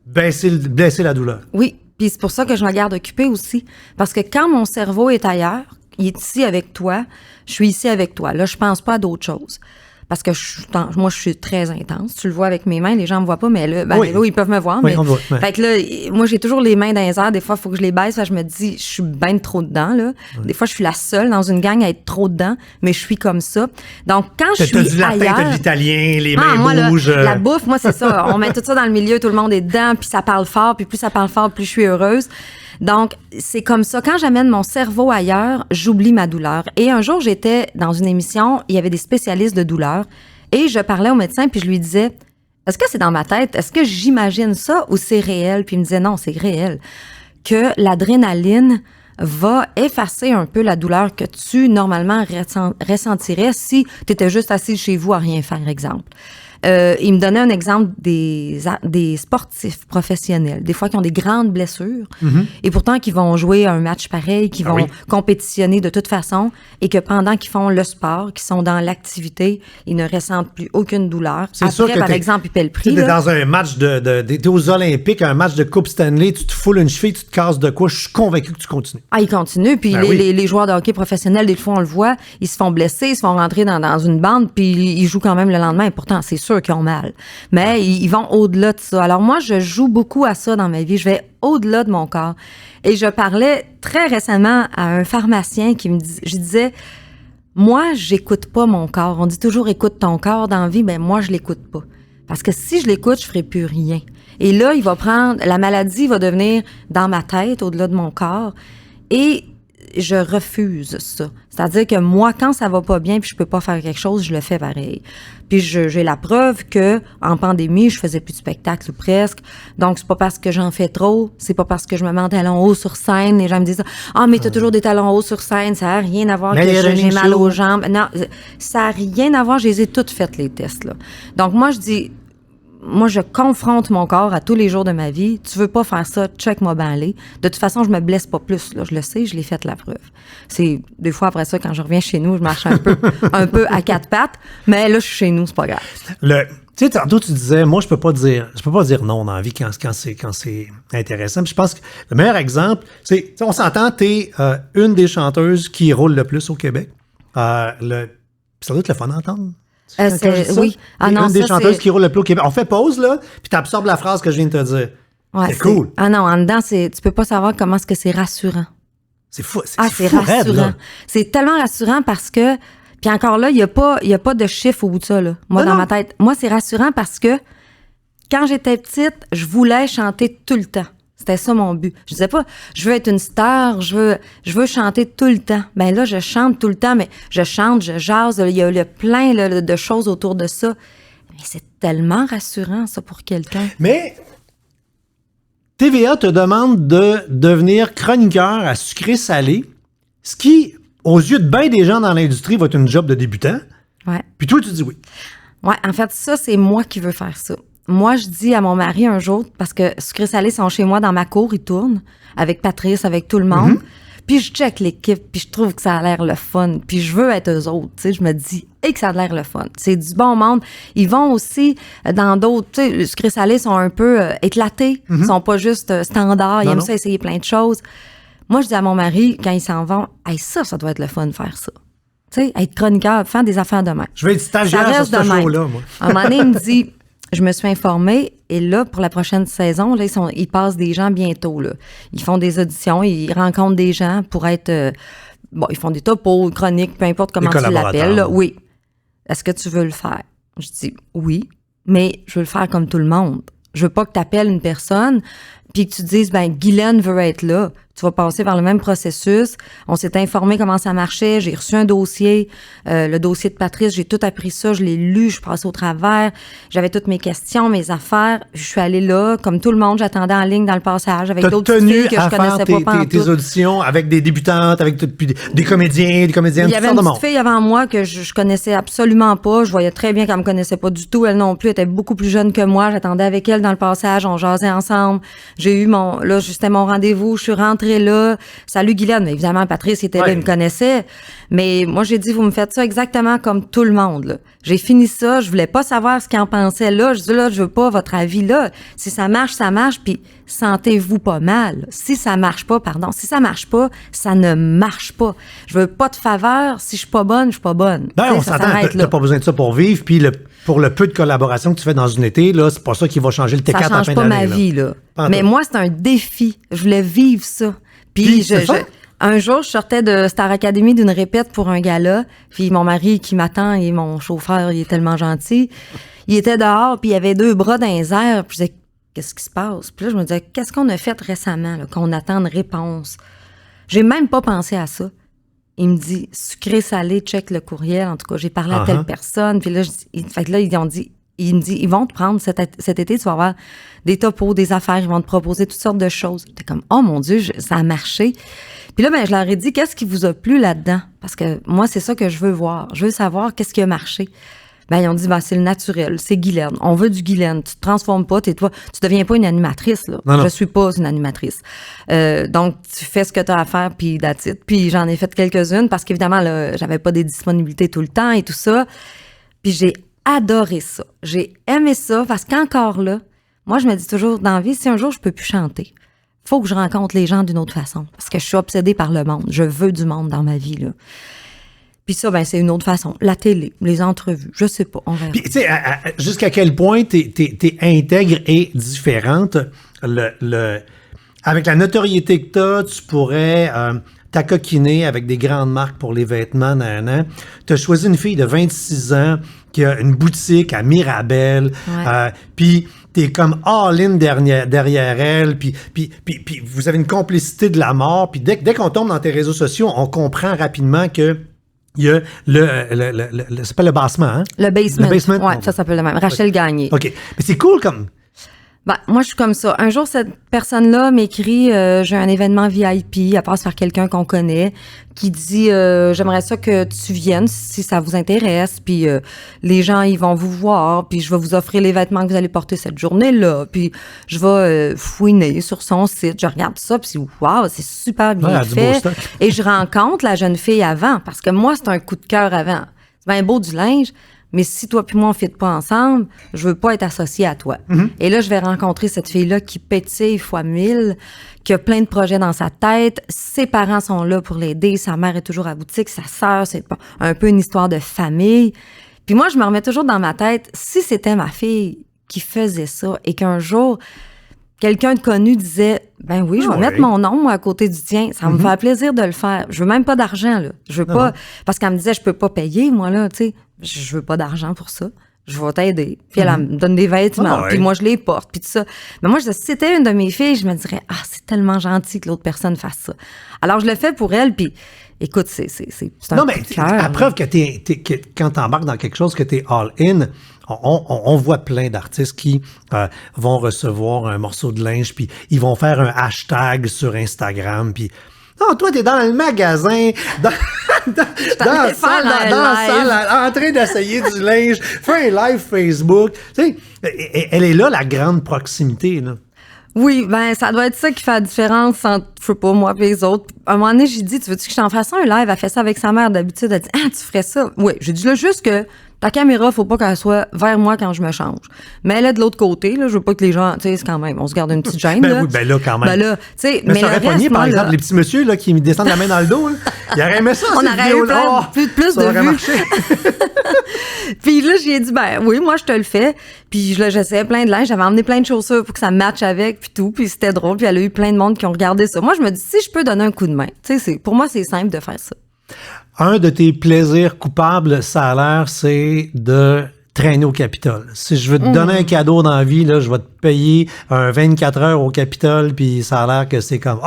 blesser la douleur. Oui, puis c'est pour ça que je me garde occupée aussi. Parce que quand mon cerveau est ailleurs, il est ici avec toi, je suis ici avec toi. Là, je pense pas à d'autres choses. Parce que moi, je suis très intense. Tu le vois avec mes mains, les gens me voient pas, mais là, là, ils peuvent me voir. Oui, mais... on voit. Ouais. Fait que là, moi, j'ai toujours les mains dans les airs. Des fois, il faut que je les baisse. Fait que je me dis, je suis bien trop dedans, là. Ouais. Des fois, je suis la seule dans une gang à être trop dedans, mais je suis comme ça. Donc, quand je suis du latin, ailleurs... t'as de l'italien, les mains bouges. La bouffe, moi, c'est ça. On met tout ça dans le milieu, tout le monde est dedans, puis ça parle fort, puis plus ça parle fort, plus je suis heureuse. Donc, c'est comme ça. Quand j'amène mon cerveau ailleurs, j'oublie ma douleur. Et un jour, j'étais dans une émission, il y avait des spécialistes de douleur, et je parlais au médecin, puis je lui disais, est-ce que c'est dans ma tête? Est-ce que j'imagine ça ou c'est réel? Puis il me disait, non, c'est réel. Que l'adrénaline va effacer un peu la douleur que tu, normalement, ressentirais si tu étais juste assis chez vous à rien faire, exemple. Il me donnait un exemple des sportifs professionnels, des fois qui ont des grandes blessures, et pourtant qui vont jouer un match pareil, qui vont compétitionner de toute façon, et que pendant qu'ils font le sport, qu'ils sont dans l'activité, ils ne ressentent plus aucune douleur. C'est après, sûr que par exemple, ils paient le prix. Tu es dans un match t'es aux Olympiques, un match de Coupe Stanley, tu te foules une cheville, tu te casses de quoi, je suis convaincu que tu continues. Ah, ils continuent, puis les joueurs de hockey professionnels, des fois, on le voit, ils se font blesser, ils se font rentrer dans une bande, puis ils jouent quand même le lendemain, et pourtant, c'est sûr qui ont mal. Mais ils vont au-delà de ça. Alors moi, je joue beaucoup à ça dans ma vie. Je vais au-delà de mon corps. Et je parlais très récemment à un pharmacien qui me disait, je disais, moi, j'écoute pas mon corps. On dit toujours écoute ton corps dans la vie, ben moi, je l'écoute pas. Parce que si je l'écoute, je ferai plus rien. Et là, la maladie va devenir dans ma tête, au-delà de mon corps. Et je refuse ça. C'est-à-dire que moi, quand ça va pas bien puis je peux pas faire quelque chose, je le fais pareil. Puis j'ai la preuve que en pandémie, je faisais plus de spectacles ou presque. Donc, c'est pas parce que j'en fais trop, c'est pas parce que je me mets en talons hauts sur scène. Les gens me disent « Ah, mais t'as toujours des talons hauts sur scène, ça a rien à voir Mais que j'ai mal show. aux jambes. » Non, ça a rien à voir, je les ai toutes faites, les tests, là. Donc, moi, je dis... Moi, je confronte mon corps à tous les jours de ma vie. Tu veux pas faire ça, check-moi ben aller. De toute façon, je me blesse pas plus, là. Je le sais, je l'ai fait la preuve. C'est des fois après ça, quand je reviens chez nous, je marche un peu à quatre pattes. Mais là, je suis chez nous, c'est pas grave. Tu sais, tantôt, tu disais, moi, je peux pas dire non dans la vie quand c'est intéressant. Puis je pense que le meilleur exemple, c'est, on s'entend, t'es une des chanteuses qui roule le plus au Québec. Ça doit être le fun à entendre. Oui. Ah non, une des ça, chanteuses c'est... qui roule le plus au Québec. On fait pause, là, puis t'absorbes la phrase que je viens de te dire. Ouais, c'est cool. Ah non, en dedans, tu peux pas savoir comment est-ce que c'est rassurant. C'est fou. C'est fou raide, rassurant. là. C'est tellement rassurant parce que... Puis encore là, il y a pas de chiffre au bout de ça, là. Moi, dans ma tête. Moi, c'est rassurant parce que quand j'étais petite, je voulais chanter tout le temps. C'était ça mon but. Je disais pas, je veux être une star, je veux chanter tout le temps. Ben là, je chante tout le temps, mais je chante, je jase, il y a plein là, de choses autour de ça. Mais c'est tellement rassurant, ça, pour quelqu'un. Mais TVA te demande de devenir chroniqueur à sucré-salé, ce qui, aux yeux de bien des gens dans l'industrie, va être une job de débutant. Ouais. Puis toi, tu dis oui. Ouais, en fait, ça, c'est moi qui veux faire ça. Moi, je dis à mon mari un jour, parce que sucré-salé sont chez moi dans ma cour, ils tournent, avec Patrice, avec tout le monde. Puis je check l'équipe, puis je trouve que ça a l'air le fun. Puis je veux être eux autres, tu sais. Je me dis, que ça a l'air le fun. C'est du bon monde. Ils vont aussi dans d'autres, tu sais, les sucré-salés sont un peu éclatés. Ils sont pas juste standards. Ils aiment ça essayer plein de choses. Moi, je dis à mon mari, quand ils s'en vont, ça doit être le fun de faire ça. Tu sais, être chroniqueur, faire des affaires de même. Je vais être stagiaire sur ce show-là, moi. À un moment donné, il me dit, je me suis informée, et là, pour la prochaine saison, là, ils passent des gens bientôt, là. Ils font des auditions, ils rencontrent des gens pour être... ils font des topos, chroniques, peu importe comment tu l'appelles. Là. Oui. Est-ce que tu veux le faire? Je dis oui, mais je veux le faire comme tout le monde. Je veux pas que tu appelles une personne puis que tu dises, Guylaine veut être là. Tu vas passer par le même processus. On s'est informé comment ça marchait. J'ai reçu un dossier, le dossier de Patrice. J'ai tout appris ça. Je l'ai lu. Je passais au travers. J'avais toutes mes questions, mes affaires. Je suis allée là. Comme tout le monde, j'attendais en ligne dans le passage avec d'autres filles que je connaissais pas pantoute. Tes auditions avec des débutantes, avec des comédiens, des comédiennes, il y avait une petite fille avant moi que je connaissais absolument pas. Je voyais très bien qu'elle me connaissait pas du tout. Elle non plus était beaucoup plus jeune que moi. J'attendais avec elle dans le passage. On jasait ensemble. J'ai eu c'était mon rendez-vous. Je suis rentrée là. Salut Guylaine. Mais évidemment, Patrice était là, il me connaissait. Mais moi, j'ai dit, vous me faites ça exactement comme tout le monde, là. J'ai fini ça. Je voulais pas savoir ce qu'il en pensait là. Je dis, là, je veux pas votre avis là. Si ça marche, ça marche. Puis, sentez-vous pas mal. Si ça marche pas, ça ne marche pas. Je veux pas de faveur. Si je suis pas bonne, je suis pas bonne. On s'entend, t'as pas besoin de ça pour vivre. Puis, pour le peu de collaboration que tu fais dans une été, là, c'est pas ça qui va changer le T4 en fin d'année. Ça change pas ma vie, là. Mais moi, c'est un défi. Je voulais vivre ça. Puis un jour, je sortais de Star Academy d'une répète pour un gala. Puis mon mari qui m'attend, et mon chauffeur, il est tellement gentil. Il était dehors, puis il avait 2 bras dans les airs. Puis je disais, qu'est-ce qui se passe? Puis là, je me disais, qu'est-ce qu'on a fait récemment, là, qu'on attend une réponse? J'ai même pas pensé à ça. Il me dit, sucré-salé, check le courriel. En tout cas, j'ai parlé à telle personne. Puis là, fait que là, ils me dit, ils vont te prendre cet été, tu vas avoir des topos, des affaires, ils vont te proposer toutes sortes de choses. T'es comme, oh mon Dieu, ça a marché. Puis là, je leur ai dit, qu'est-ce qui vous a plu là-dedans? Parce que moi, c'est ça que je veux voir. Je veux savoir qu'est-ce qui a marché. Ils ont dit, c'est le naturel, c'est Guylaine. On veut du Guylaine. Tu te transformes pas, tu deviens pas une animatrice, là. Non. Je suis pas une animatrice. Donc, tu fais ce que tu as à faire, puis that's it. Puis j'en ai fait quelques-unes parce qu'évidemment, là, j'avais pas des disponibilités tout le temps et tout ça. Puis j'ai adoré ça. J'ai aimé ça parce qu'encore là, moi, je me dis toujours dans la vie, si un jour je peux plus chanter, faut que je rencontre les gens d'une autre façon parce que je suis obsédée par le monde. Je veux du monde dans ma vie, là. Puis ça, c'est une autre façon. La télé, les entrevues, je sais pas, on verra. Puis, tu sais, jusqu'à quel point t'es intègre et différente. Avec la notoriété que t'as, tu pourrais t'acoquiner avec des grandes marques pour les vêtements, T'as choisi une fille de 26 ans qui a une boutique à Mirabel. Ouais. Puis t'es comme all-in derrière elle, puis vous avez une complicité de la mort, puis dès qu'on tombe dans tes réseaux sociaux, on comprend rapidement que il y a ça s'appelle le bassement, hein? Le basement. Le basement? Ouais, ça s'appelle le même. Rachel Gagné. OK. Mais c'est cool comme... Ben, moi, je suis comme ça. Un jour, cette personne-là m'écrit, j'ai un événement VIP, elle passe par quelqu'un qu'on connaît, qui dit, j'aimerais ça que tu viennes si ça vous intéresse, puis les gens, ils vont vous voir, puis je vais vous offrir les vêtements que vous allez porter cette journée-là, puis je vais fouiner sur son site, je regarde ça, puis waouh, c'est super bien fait. Et je rencontre la jeune fille avant, parce que moi, c'est un coup de cœur avant. C'est bien beau du linge, mais si toi puis moi, on ne fit pas ensemble, je veux pas être associée à toi. Mm-hmm. Et là, je vais rencontrer cette fille-là qui pétille fois 1000, qui a plein de projets dans sa tête. Ses parents sont là pour l'aider. Sa mère est toujours à boutique. Sa sœur, c'est un peu une histoire de famille. Puis moi, je me remets toujours dans ma tête, si c'était ma fille qui faisait ça et qu'un jour, quelqu'un de connu disait, ben oui, je vais mettre mon nom, moi, à côté du tien. Ça me fait plaisir de le faire. Je veux même pas d'argent, là. Je veux pas, parce qu'elle me disait, je peux pas payer, moi, là, tu sais. Je veux pas d'argent pour ça. Je vais t'aider. Puis elle me donne des vêtements. Puis moi, je les porte. Puis tout ça. Mais moi, si c'était une de mes filles, je me dirais, c'est tellement gentil que l'autre personne fasse ça. Alors, je le fais pour elle. Puis, écoute, c'est un non, coup mais de cœur. à preuve que quand t'embarques dans quelque chose, que t'es all-in, on voit plein d'artistes qui vont recevoir un morceau de linge, puis ils vont faire un hashtag sur Instagram, puis non, toi, t'es dans le magasin, dans la salle, en train d'essayer du linge, fais un live Facebook. Tu sais, elle est là, la grande proximité, là. Oui, ben ça doit être ça qui fait la différence entre, je sais pas, moi et les autres. À un moment donné, j'ai dit, tu veux-tu que je t'en fasse un live? Elle fait ça avec sa mère d'habitude. Elle dit, tu ferais ça? Oui, j'ai dit là juste que ta caméra, faut pas qu'elle soit vers moi quand je me change. Mais elle est de l'autre côté, là. Je veux pas que les gens, tu sais, c'est quand même, on se garde une petite gêne, là. Oui, ben là, quand même. Ben là, tu sais, mais ça aurait pogné, par exemple, là, les petits messieurs, là, qui me descendent la main dans le dos, là. Ils auraient aimé ça, on aurait eu plus de vues. Puis là, j'ai dit, ben oui, moi, je te le fais. Puis là, j'essayais plein de linge. J'avais emmené plein de chaussures pour que ça matche avec, puis tout. Puis c'était drôle. Puis elle a eu plein de monde qui ont regardé ça. Moi, je me dis, si je peux donner un coup de main, tu sais, pour moi, c'est simple de faire ça. Un de tes plaisirs coupables, ça a l'air, c'est de traîner au Capitole. Si je veux te donner un cadeau dans la vie, là, je vais te payer un 24 heures au Capitole, puis ça a l'air que c'est comme,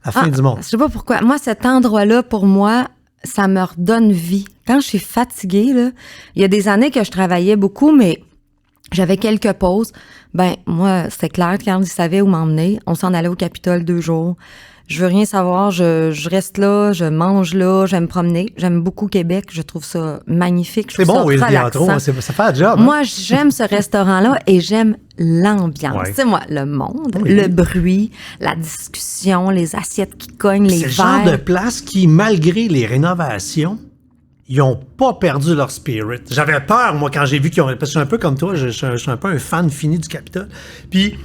la fin du monde. Je sais pas pourquoi. Moi, cet endroit-là, pour moi, ça me redonne vie. Quand je suis fatiguée, là, il y a des années que je travaillais beaucoup, mais j'avais quelques pauses. Ben, moi, c'était clair, quand ils savaient où m'emmener, on s'en allait au Capitole 2 jours. Je veux rien savoir, je reste là, je mange là, j'aime me promener. J'aime beaucoup Québec, je trouve ça magnifique. C'est bon, oui, le bientôt, ça fait le job. Moi, j'aime ce restaurant-là et j'aime l'ambiance. Tu sais, moi, le monde, le bruit, la discussion, les assiettes qui cognent, les verres. C'est le genre de place qui, malgré les rénovations, ils n'ont pas perdu leur spirit. J'avais peur, moi, quand j'ai vu qu'ils ont... Parce que je suis un peu comme toi, je suis un peu un fan fini du Capitole. Puis,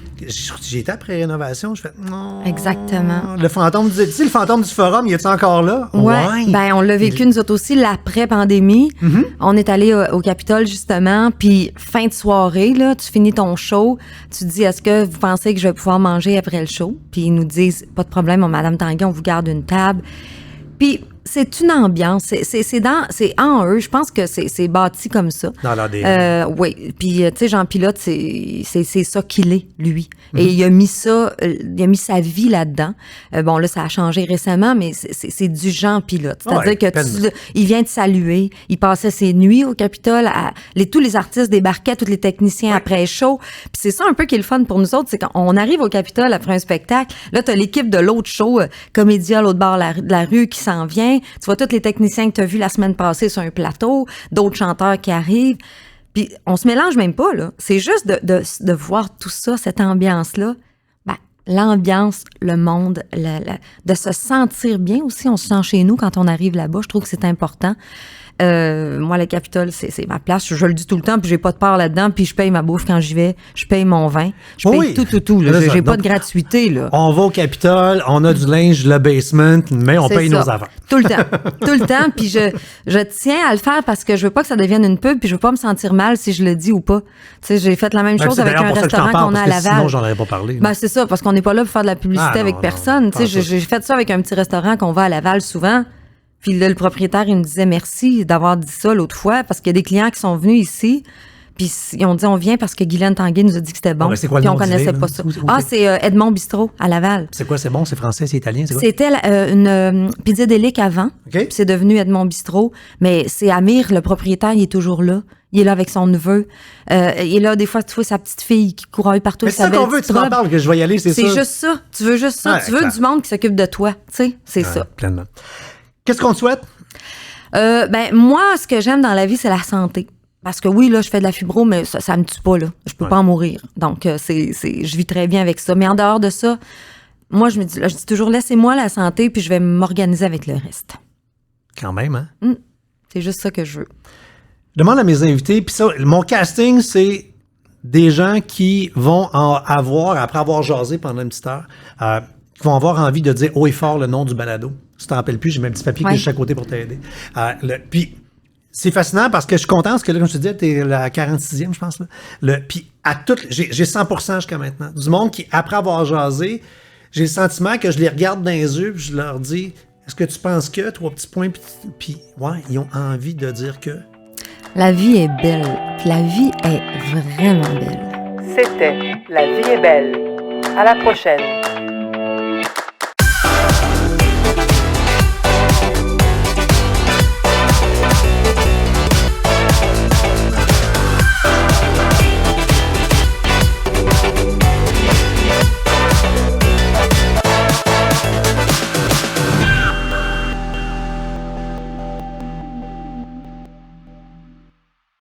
j'ai été après rénovation, je fais non. Exactement. Le fantôme du forum, il est encore là? Ouais. Ben, on l'a vécu, nous autres aussi, l'après-pandémie. Mm-hmm. On est allé au Capitole, justement, puis fin de soirée, là, tu finis ton show, tu te dis, est-ce que vous pensez que je vais pouvoir manger après le show? Puis ils nous disent, pas de problème, Madame Tanguay, on vous garde une table. Puis c'est une ambiance, c'est en eux, je pense que c'est bâti comme ça. Dans l'ADN. Oui, puis tu sais, Jean Pilote, c'est ça qu'il est, lui. Mm-hmm. Et il a mis sa vie là-dedans. Bon, là, ça a changé récemment, mais c'est du Jean Pilote. C'est-à-dire que il vient te saluer, il passait ses nuits au Capitole, tous les artistes débarquaient, tous les techniciens après show. Puis c'est ça un peu qui est le fun pour nous autres, c'est quand on arrive au Capitole après un spectacle, là, t'as l'équipe de l'autre show, Comédia à l'autre bord de la rue qui s'en vient. Tu vois tous les techniciens que tu as vus la semaine passée sur un plateau, d'autres chanteurs qui arrivent. Puis on se mélange même pas, là. C'est juste de voir tout ça, cette ambiance-là. Ben, l'ambiance, le monde, de se sentir bien aussi. On se sent chez nous quand on arrive là-bas. Je trouve que c'est important. Moi, le Capitole, c'est ma place. Je le dis tout le temps, puis j'ai pas de part là-dedans, puis je paye ma bouffe quand j'y vais. Je paye mon vin. Je paye tout. Là. J'ai pas de gratuité, là. On va au Capitole, on a du linge, le basement, mais on paye nos affaires. Tout le temps. Puis je tiens à le faire parce que je veux pas que ça devienne une pub, puis je veux pas me sentir mal si je le dis ou pas. Tu sais, j'ai fait la même chose avec un restaurant qu'on a à Laval. Sinon, j'en avais pas parlé. Ben, c'est ça, parce qu'on n'est pas là pour faire de la publicité avec personne. Tu sais, j'ai fait ça avec un petit restaurant qu'on va à Laval souvent. Puis là, le propriétaire, il me disait merci d'avoir dit ça l'autre fois, parce qu'il y a des clients qui sont venus ici, Puis ils ont dit, on vient parce que Guylaine Tanguay nous a dit que c'était bon. Ouais, c'est quoi le Puis nom on du connaissait livre, pas là? ça. Où- Ah, c'est Edmond Bistrot, à Laval. C'est quoi, c'est bon? C'est français, c'est italien? C'est quoi? C'était une pizza délique avant. OK. Puis c'est devenu Edmond Bistrot. Mais c'est Amir, le propriétaire, il est toujours là. Il est là avec son neveu. Il est là, des fois, tu vois sa petite fille qui court partout. Mais avec c'est sa ça qu'on belle veut, petite tu m'en robe. parles, que je vais y aller, c'est ça. C'est juste ça. Tu veux juste ça. Ouais, tu veux clair. du monde qui s'occupe de toi. Tu sais, c'est Ouais, ça. pleinement. Qu'est-ce qu'on te souhaite? Moi, ce que j'aime dans la vie, c'est la santé. Parce que oui, là, je fais de la fibro, mais ça me tue pas, là. Je peux pas en mourir. Donc, je vis très bien avec ça. Mais en dehors de ça, moi, je dis toujours, laissez-moi la santé, puis je vais m'organiser avec le reste. Quand même, hein? C'est juste ça que je veux. Je demande à mes invités, puis ça, mon casting, c'est des gens qui vont avoir, après avoir jasé pendant une petite heure, qui vont avoir envie de dire haut et fort le nom du balado. Si tu t'en rappelles plus, j'ai mis un petit papier qui est de chaque côté pour t'aider. Puis, c'est fascinant parce que je suis content, parce que là, comme je te disais, t'es la 46e, je pense. Là. Puis, j'ai 100% jusqu'à maintenant. Du monde qui, après avoir jasé, j'ai le sentiment que je les regarde dans les yeux, puis je leur dis, est-ce que tu penses que, 3 petits points, puis ouais, ils ont envie de dire que. La vie est belle. Puis la vie est vraiment belle. C'était La vie est belle. À la prochaine.